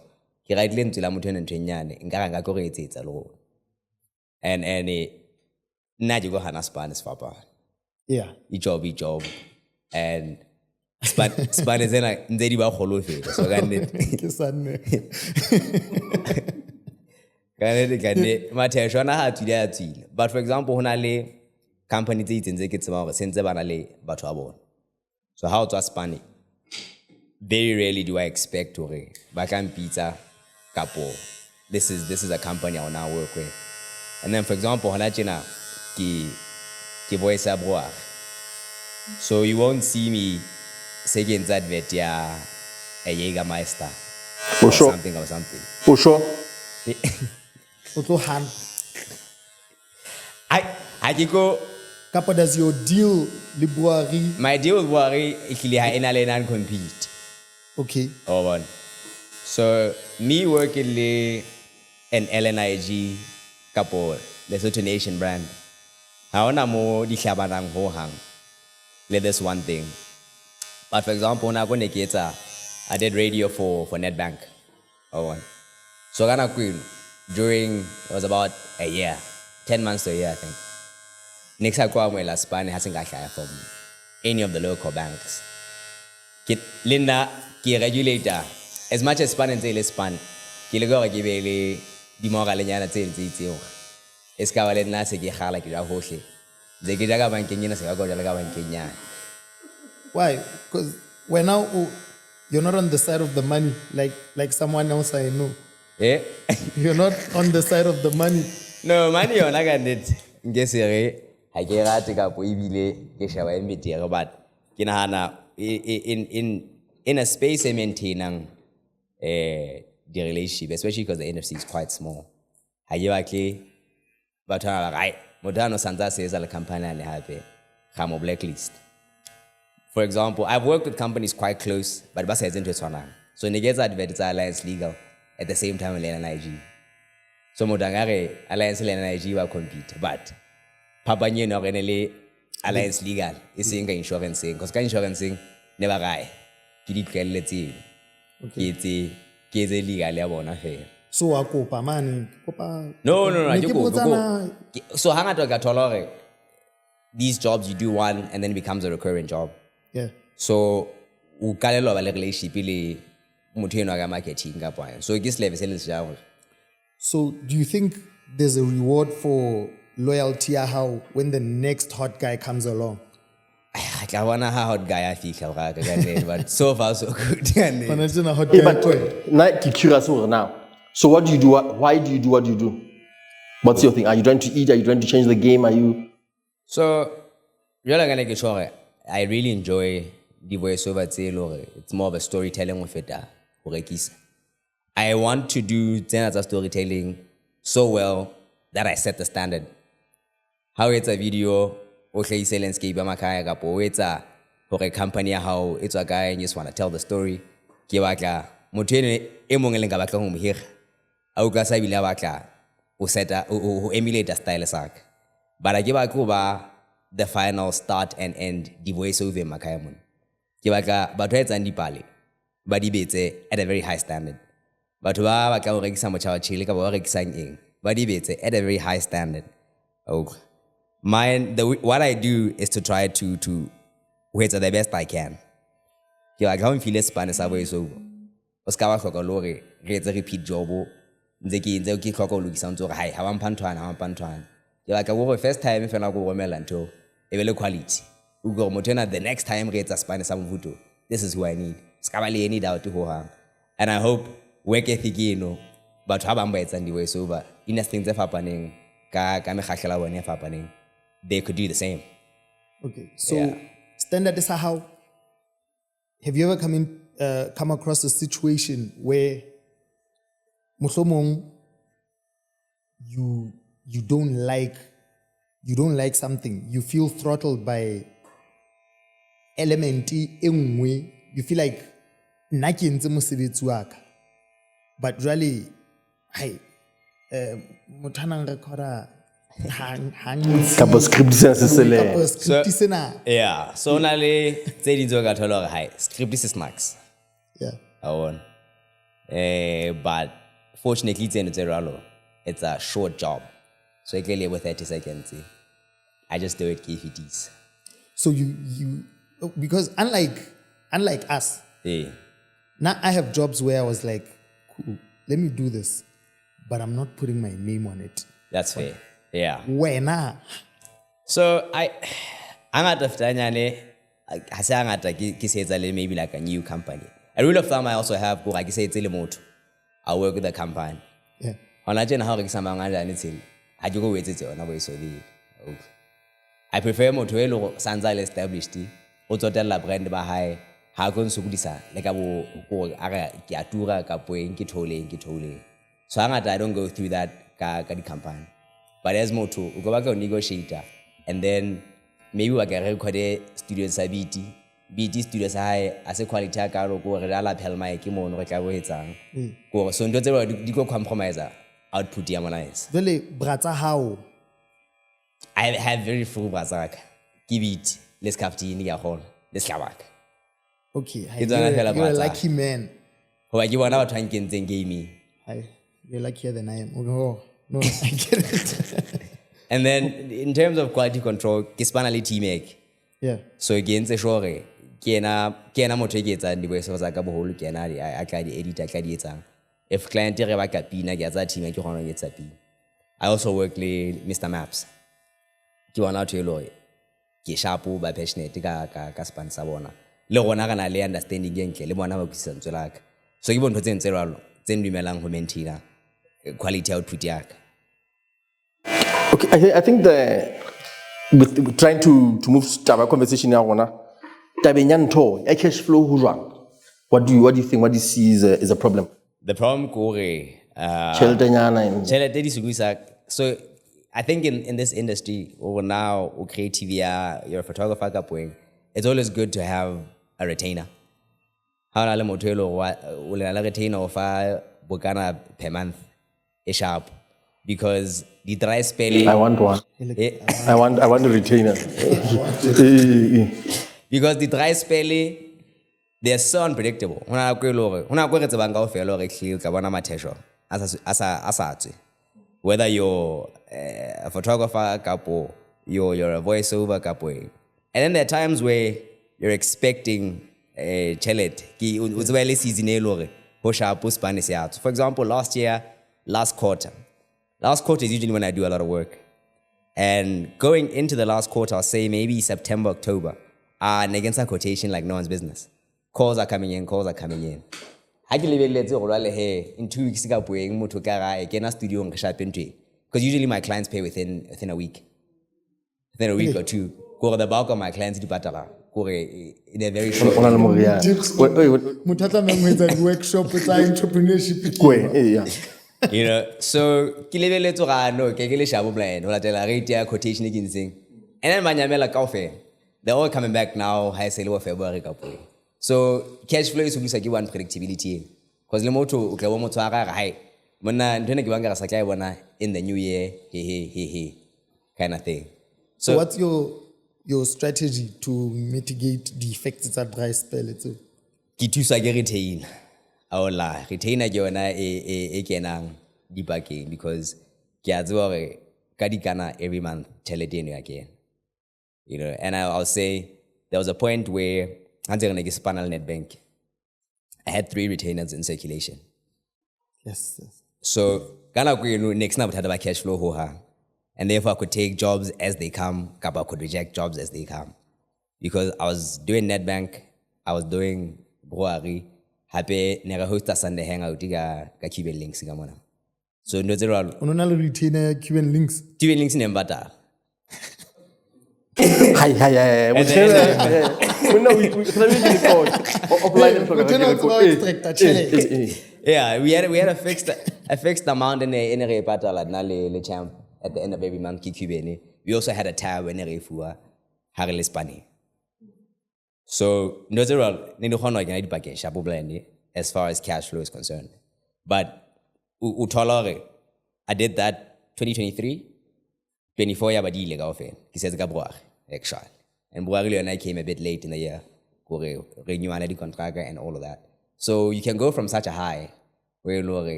now you go hana Spanish papa. Yeah. Each job, and Spanish then I ndedi ba kholo fela. So Gane mathe na ha tsile. But for example, hona le company tse itse ke tsema gore sentse bana le batho ba bona. So how to Spanish? Very rarely do I expect to bakan pizza capo. This is a company I wanna work with. And then for example, hona chena ki voice abroad. So you won't see me saying that ya a Jägermeister or something. For sure. Han. I go. Kapo, does your deal Libuari? My deal with Buari actually I non compete. Okay. Oh one. So me working an LNIG kapo Lesotho Nation brand. I wanna mo di shabanang ho hang. Let this one thing. But for example, when I go Neketa, I did radio for Netbank. Oh one. So Ghana Queen during it was about a year, 10 months to a year, I think. Next I go with Spain hasn't got from any of the local banks. Linda, ki regulator, as much as Spain and Tsele Spain, ki le go give le di moga le nyana tseo. Eskawale na se ki khala ki ja hohle. Ze ki jaga bankeng ina se ka go ja le ka bankeng ya. Why? Because when now you're not on the side of the money like someone else I know. Eh? You're not on the side of the money. No, money on I got it. Ngesere ha ke rate ka po ibile ke shaba embetere, but ke nahana in a space e maintainang the relationship, especially because the NFC is quite small. Ha ye batle batho ba right modano santsa se za le company ane hape ga mo blacklist. For example, I've worked with companies quite close, but basa into tswana. So negeza advert alliance legal at the same time with LNIG. So modangare alliance LNIG will compete, but papa nye no renele alliance legal is saying insurance thing, because insurance thing never guy ki di tlelle tse ke tse legal ya bona fela. So akopa mani kopa No, so hangata ka tolore these jobs you do one and then it becomes a recurring job. Yeah. So u kalelo ba le relationship ile motho eno ga marketing ka pa. So ke level se le sjao. So do you think there's a reward for loyalty how when the next hot guy comes along? I I wanna how hot guy I feel, but so far so good. Imagine a hot Hey, guy but toy. now I'm curious now. So what do you do? Why do you do what you do? What's your thing? Are you trying to eat? Are you trying to change the game? Are you? So, I really enjoy the voiceover Tsele. It's more of a storytelling with it. I want to do storytelling so well that I set the standard. How it's a video, okay, say landscape, it's a for a company, how it's a guy and you just want to tell the story. Kiwaka, Mutene, Emongelinga Bakam here. Augasa Vilabaka, who emulate a style sack. But I give a Kuba the final start and end, the voiceover Makayamun. Kiwaka, but it's Andipali, but he at a very high standard. But wa ka re kisa mocha wa chile ka ba re kisang eng ba di betse at a very high standard. Oh, what I do is to try to wait the best I can. Ke like how I'm feeling Spanish sa voice over. Oska wa khoka lore re etsa repeat job nze ke khoka lu kisa ntse hai ha wa mpantwana. Ke like go first time fela go romela nto e be le quality. U go motena the next time re etsa Spanish sa mvuto. This is who I need. Ska ba le any doubt ho hang. And I hope work ethic but how about it's and the way over in a things happening they could do the same. Okay, so standard is how. Have you ever come across a situation where mohlomong you don't like something, you feel throttled by element engwe, you feel like naki ntse mosebetsi wa ka, but really hey mothanang recorder Kapo script sena. Yeah, so nale tse di tsoka thola high script is max. Yeah. I won. But fortunately it's a short job. So I clearly with 30 seconds. I just do it if it is. So you because unlike us, Yeah. now I have jobs where I was like, cool, let me do this, but I'm not putting my name on it. That's fair. Yeah. When So I'm at the maybe like a new company. A rule of thumb I also have, like I say, it's I work with a company. yeah. On a general, I do go with it on a way so I prefer Mothebe Sanza established. Also tell la brand bahai how can sukudisa like aga kiatura kapoe nkithole. So I don't go through that ka campaign. But as more to go back on negotiator and then maybe we can record studios BT studios high as a quality go rela pelma ke mono re ka bo etsang go so ntse ba di go compromise output ya mona is Vele brata how I have very full bazaka give it let's captain ya hona let's kabaka okay You're a lucky man. ho ba ke bona batho ba nkentseng gaming. You're luckier than I am. Oh, no, I get it. And then in terms of quality control ke spanally team ek Yeah. so again se sure ke na motho ke etsa di voice over ka boholo ke na a ka di editor ka di etsang if client re ba ka pina ke tsa team ke gona ke etsa pina. I also work le Mr Maps ke wana to lo ke sharp ba passionate ka span sa bona le gona kana le understanding entle le bona ba kwisang tsolaka so ke bontho tse ntse ralo tse ndimelang ho maintain quality output yaka. Okay, I think with trying to move our conversation now, cash flow, what do you think? What do you see is a problem? The problem so I think in this industry or now or creative you're a photographer it's always good to have a retainer. How na le motelo o le retainer of Bokang per month is sharp because the dry spelling I want one. I want a retainer. Because the dry spelling they're so unpredictable. Whether you're a photographer couple, you're a voiceover couple. And then there are times where you're expecting Tsele for example, last quarter is usually when I do a lot of work. And going into the last quarter, I'll say maybe September, October, against a quotation like no one's business. Calls are coming in. I can leave it in 2 weeks ago, studio because usually my clients pay within a week. Within a week or two. The bulk of my clients do batala. In a very short workshop with entrepreneurship. you know, so quotation again. And then Manyamela coffee. They're all coming back now, high sale of February. So cash flow is like one predictability. Because the moto high. When in the new year, hey, kind of thing. So what's your strategy to mitigate the effects that dry spell it? Kitusa retain. Aola retain a kenang debugging because kiazore kadikana every month tell it again. You know, and I'll say there was a point where under a panel net bank, I had 3 retainers in circulation. Yes. So next now had about cash flow hoha. And therefore I could take jobs as they come, Kapa could reject jobs as they come. Because I was doing NetBank, I was doing Broari, happy nera hosta Sunday hangout ga Cuban links gamona. So no zero Unonal retainer Cuban links. Cuban links in Mbata. Hi. Yeah, we had a fixed amount in a repata la nale champ at the end of every month. We also had a tab in a refua Harris Spani. So no zero as far as cash flow is concerned. But utolore, I did that 2023. 24 years badi lega ofe ki says gabroar actually and Boarilo and I came a bit late in the year renew an contract and all of that, so you can go from such a high where low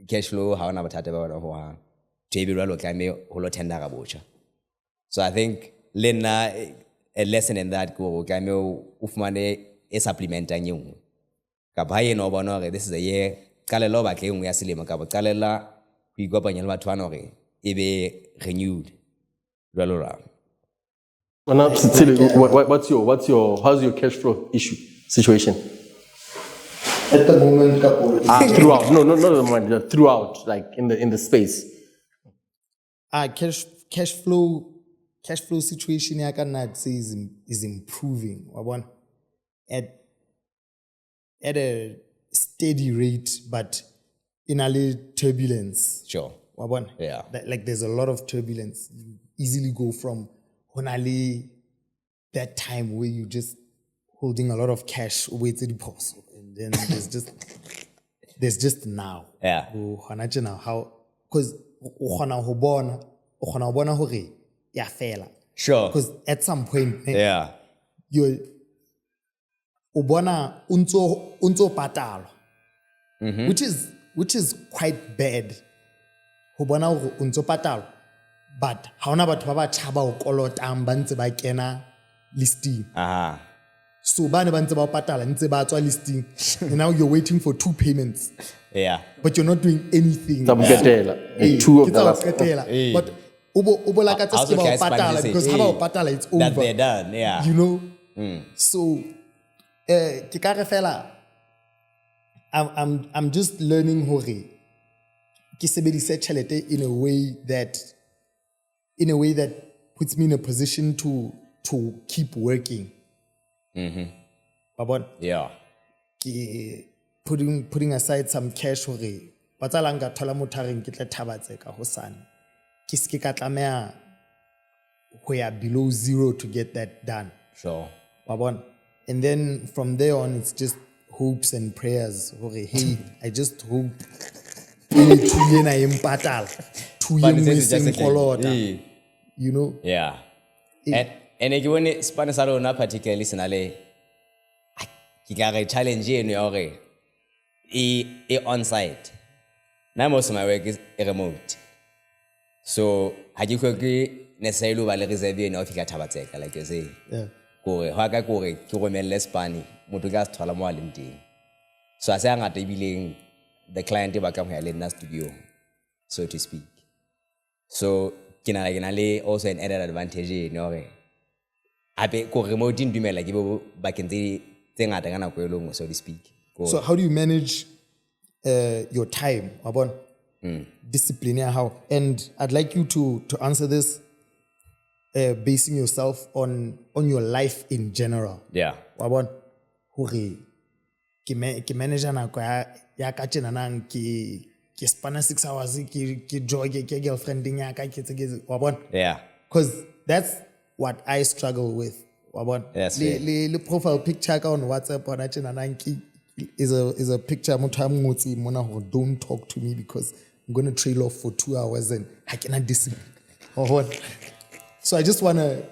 cash flow how na batata ba ho to be ralo kame holo tender abocha. So I think lena a lesson in that go kame ufmane a supplement anyu ka baye no bonore this is a year kale lo ba ke ngu ya selemo ka kale la ku go banyela batho anore ebe renewed. How's your cash flow situation? At the moment, throughout. No, not at the moment. Throughout, like in the space. Cash flow situation I cannot say is improving. At a steady rate, but in a little turbulence. Sure. Yeah. Like there's a lot of turbulence. You easily go from honali that time where you just holding a lot of cash away to the post, and then there's just now. Yeah. How because Sure. Because at some point, yeah, you're ubona unzo patalo, which is quite bad. Ubona unzo patalo, but haona batho ba ba tshaba o kolotang ba ntse ba kena listing. So bane ba ntse ba patala ntse ba tswa listing, and now you're waiting for 2 payments. Yeah. But you're not doing anything. Two of the last. But ubo like just about patala because how about patala it's over. That they're done, yeah. You know? So kikare fela I'm just learning hore ki sebedise tjhelete in a way that puts me in a position to keep working. Babon? Yeah. Putting aside some cash hore batsala nka thola motareng ke tla thabatse ka hosane ke se ke ka tlamea ho ya below 0 to get that done. Sure. Babon? And then from there on it's just hopes and prayers hore hey I just hope na impatala 2 years you know. Yeah. And again Spanish na particularly sinale ki challenge eno yore e on site. Now most of my work is remote. So ha ke necessarily ba le reserve eno fika thabatseka like you say. Yeah. Kore ha ka kore ke romelle Spani motho ka se thola mo a leng teng. So ase ngata ibileng the client ba ka mo ya le na studio so to speak. So kinale also an added advantage in Hape ko remote indumela ke bo bakeng tse ngata ka nako e le nngwe, so to speak. So how do you manage your time? Wabon? Discipline how? And I'd like you to answer this basing yourself on your life in general. Yeah. Wabon? Hore ke manager nako ya ka tjena nang ke spana 6 hours ke joge ke girlfriending ya ka ke tseke wabon? Yeah. Because that's what I struggle with. Wabon? That's Le profile picture ka on WhatsApp on tjena nang is a picture motho a mngotsi mona hore don't talk to me because I'm going to trail off for 2 hours and I cannot discipline. So I just want to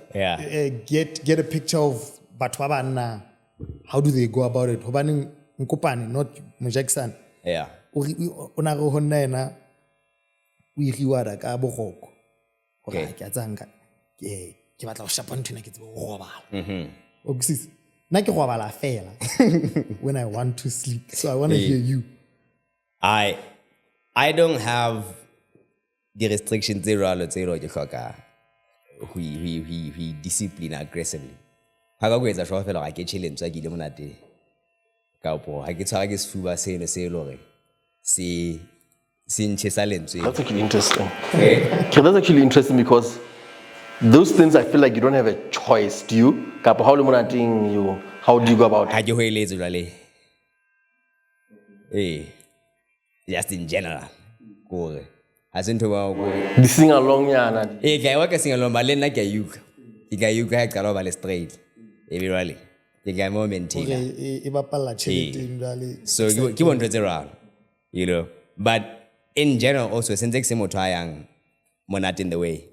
get a picture of batho ba banna. How do they go about it? Hobane nkopane not Mojackson. Yeah. Ona go honna ena o iriwara ka bogoko. Okay. Ke tsanga ke batla go shapa ntena ke tsebo go robala. Okusisi. Nna ke go robala fela when I want to sleep. So I want to hear you. I don't have the restrictions zero ke hloka we discipline aggressively. Ha ka go etsa sho fela ga ke challenge a ke le monate ka po ha ke tshwara ke sefuba se le gore se nchesa lentswe. That's actually interesting. Okay, that's actually interesting because those things I feel like you don't have a choice. Do you? Kapo how how do you go about it? Ha ke ho eletse jwale. Just in general. Gore. Ha se ntho ba go. Di sing along yana. Ke a wa ka sing along ba le nna ke a yuka. Ke a yuka ha ka ba le straight. Really. Ke ga mo maintain. E bapalla tšhelete ndale. So ke bona tse wrong. You know. But in general also since ke se motho a yang monate in the way.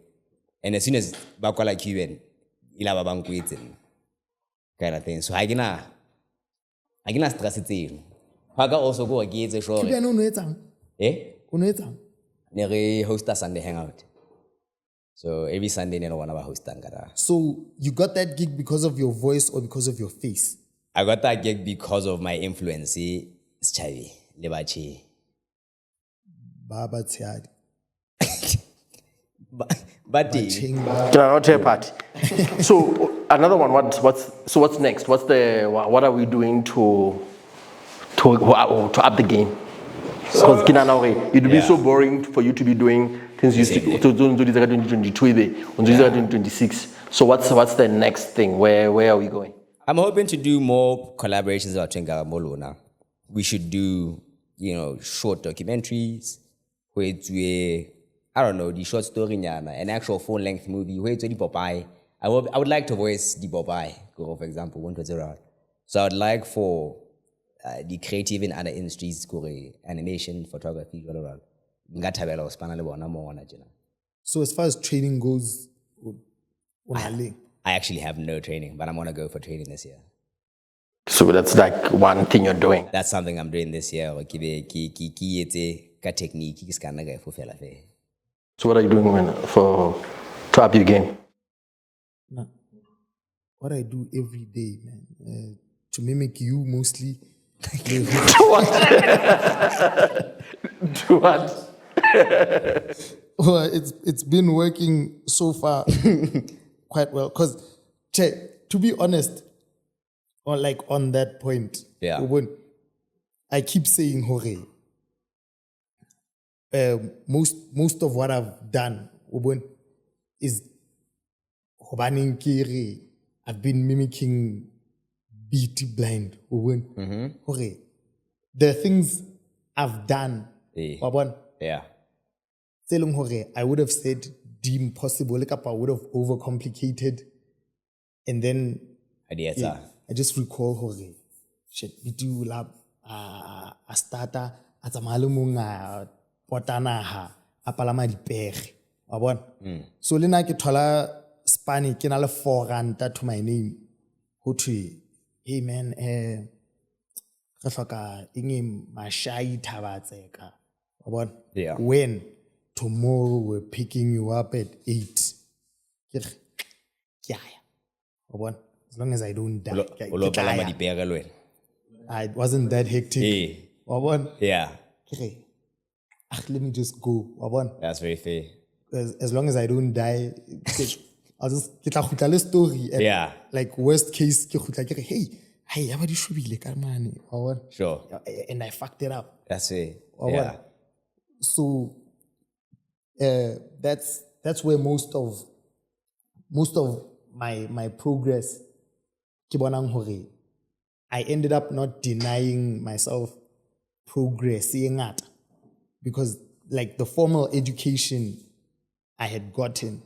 And as soon as ba kwala Cuban ila ba bang kwetse kind of thing. So I gina stress tseno. Ha ka also go ke etse sure. Cuban o no etsang? O no etsang? Ne re host a Sunday hangout. So every Sunday ne one of our hostang kara. So you got that gig because of your voice or because of your face? I got that gig because of my influence. It's Chavi, Lebachi. Baba Tiad. But not a party. So another one. What's next? What are we doing to up the game? Because it would be so boring for you to be doing things you to do 2022 2026. So what's the next thing? Where are we going? I'm hoping to do more collaborations with Chenga Molona. We should do, short documentaries, where I don't know, the short story, an actual full-length movie, where it's the Popeye. I would like to voice the Popeye, for example, 120. So I would like for the creative in other industries, animation, photography, all around. So as far as training goes, I actually have no training, but I'm going to go for training this year. So that's like one thing you're doing. That's something I'm doing this year. So what are you doing to up your game? No. What I do every day, man, to mimic you mostly. Do what? Do what? Well, it's been working so far quite well. Because, to be honest, on that point, I keep saying, hore. Most of what I've done is I've been mimicking BT blind. The things I've done, I would have said the impossible, I would have overcomplicated, and then I just recall shit, we do lab a starter at a malumunga potana apalama di pere. So lena ke thola Spani ke na le 4 ranta to my name. Ho thwe, hey man, re hloka eng mashai thabatseka. Yeah. When tomorrow we're picking you up at 8. Yeah. As long as I don't die. It wasn't that hectic. Yeah. Let me just go. That's very fair. As long as I don't die, I'll just get a story. And Yeah. Like worst case, hey, everybody should be like money. Sure. And I fucked it up. That's it. Or Yeah. what? So that's where most of my progress, I ended up not denying myself progress, because like the formal education I had gotten,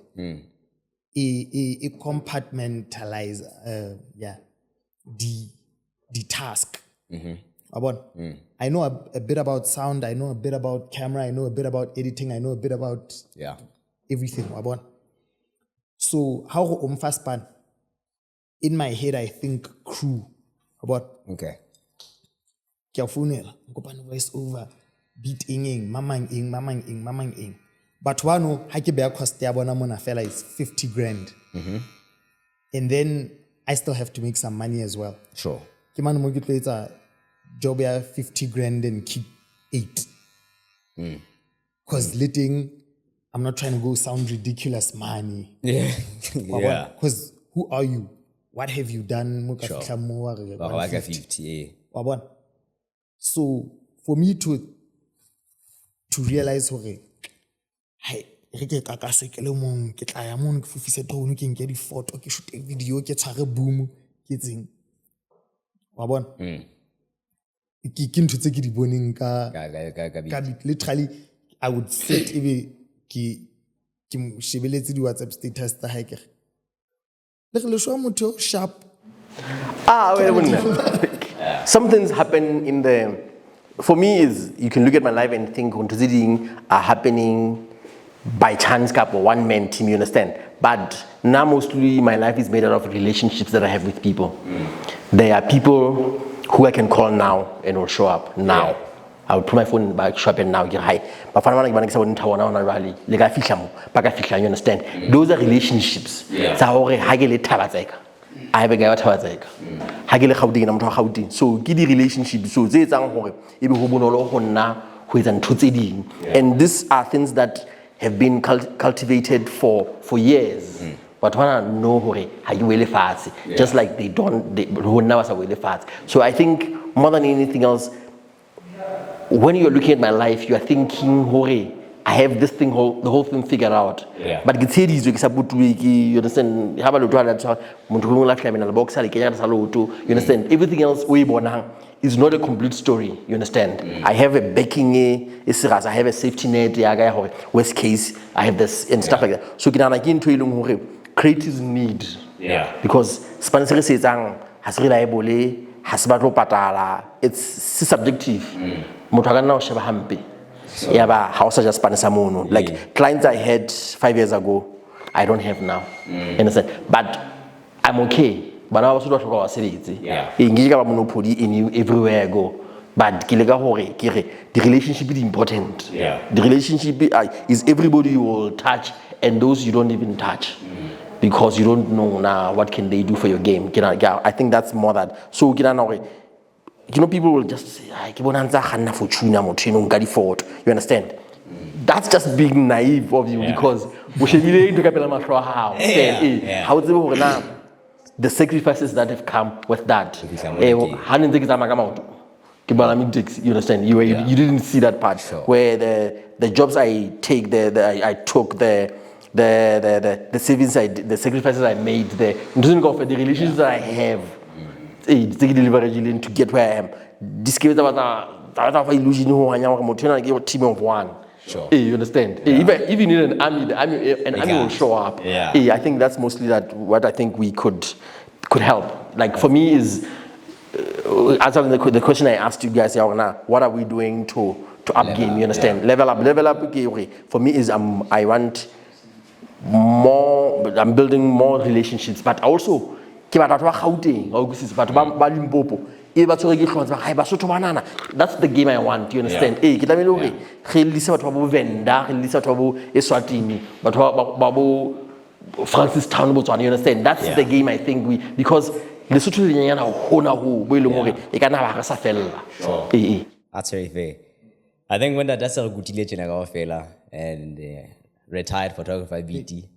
it compartmentalize the task. I know a bit about sound, I know a bit about camera, I know a bit about editing, I know a bit about everything. So how span? In my head I think crew. Okay. Kiafunela, voice over, beat mamang ing. But one hake bear cost mona fella is 50 grand. And then I still have to make some money as well. Sure. Kimano mogit later job 50 grand and keep 8. Because letting, I'm not trying to go sound ridiculous money. Yeah. Yeah. Because who are you? What have you done? Sure. 50. So for me to realize, okay, hey, ke kakasekele mong ke tla ya mono ke fufise drone ke nke di photo ke shoot video ke tshare boom ke tseng wa bona ke ntho tse ke di boneng ka literally I would sit ebe ke shebeletse di WhatsApp status tsa hae ke le shwa motho sharp wait a minute. Some things happen in the, for me is, you can look at my life and think things are happening by chance, or one man team, you understand? But now mostly my life is made out of relationships that I have with people. There are people who I can call now and will show up now. I will put my phone back, show up and now get high. But you understand? Those are relationships. I have a guy Tawazek. Hagele Haudin, I'm Haudin. So give the relationship. So they who is an Tutsidin. And these are things that have been cultivated for years. But when I know how you really fast, just like they now are really fast. So I think more than anything else, when you're looking at my life, you are thinking, I have this thing, the whole thing figured out. But you understand? You understand? Everything else is not a complete story. You understand? I have a backing, I have a safety net, worst case, I have this and stuff like that. So creatives need. Because sponsor says has reliable, has battle patala. It's subjective. Like clients I had 5 years ago, I don't have now. Understand? But I'm okay. But I also don't talk about Monopoly in you everywhere I go. But the relationship is important. The relationship is everybody you will touch and those you don't even touch. Because you don't know now what can they do for your game. I think that's more that. So people will just say, you understand? That's just being naive of you because the sacrifices that have come with that. You understand? You didn't see that part where the jobs I take, I took the savings the sacrifices I made, the relationships that I have. To get where I am. This gives about illusion team of one. Sure. You understand? If you need an army, the army will show up. I think that's mostly what I think we could help. Like for me is answering the question I asked you guys, what are we doing to up game? You understand? Level up. Okay. For me is I want more. I'm building more relationships, but also. That's the game I want, you understand? Francis Town, you understand? That's the game I think because Lesotho That's very fair. I think when that's a good fella and retired photographer BT.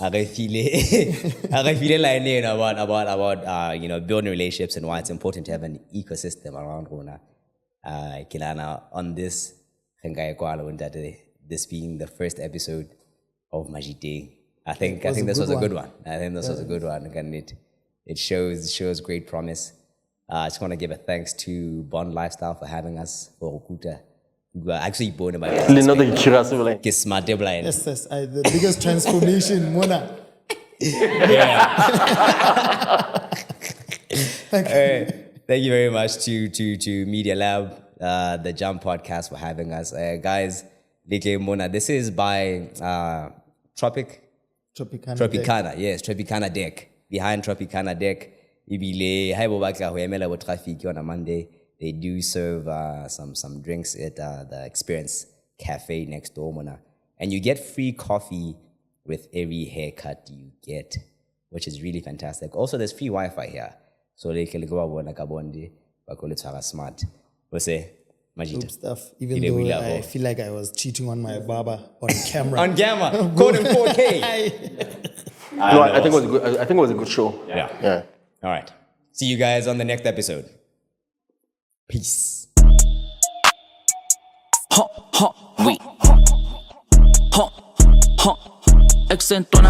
I feel like about building relationships and why it's important to have an ecosystem around Rona. Kilana on this, this being the first episode of Majiteng. I think this was a good one. I think this was a good one, and it shows great promise. I just want to give a thanks to Bond Lifestyle for having us for Okuta. Actually, born about Yes, the biggest transformation, Mona. Thank you very much to Media Lab, the Jump Podcast for having us, guys. Mona, this is by Tropicana, yes, Tropicana Deck. Behind Tropicana Deck, traffic on a Monday. They do serve some drinks at the Experience Cafe next door, Mona. And you get free coffee with every haircut you get, which is really fantastic. Also, there's free Wi-Fi here. So they can go on a kabondi, but smart. What's it? Dope stuff. Even though I feel like I was cheating on my barber on camera. On camera, caught in 4K. No, I think it was good. I think it was a good show. Yeah. All right. See you guys on the next episode. Peace. Oui. Accent on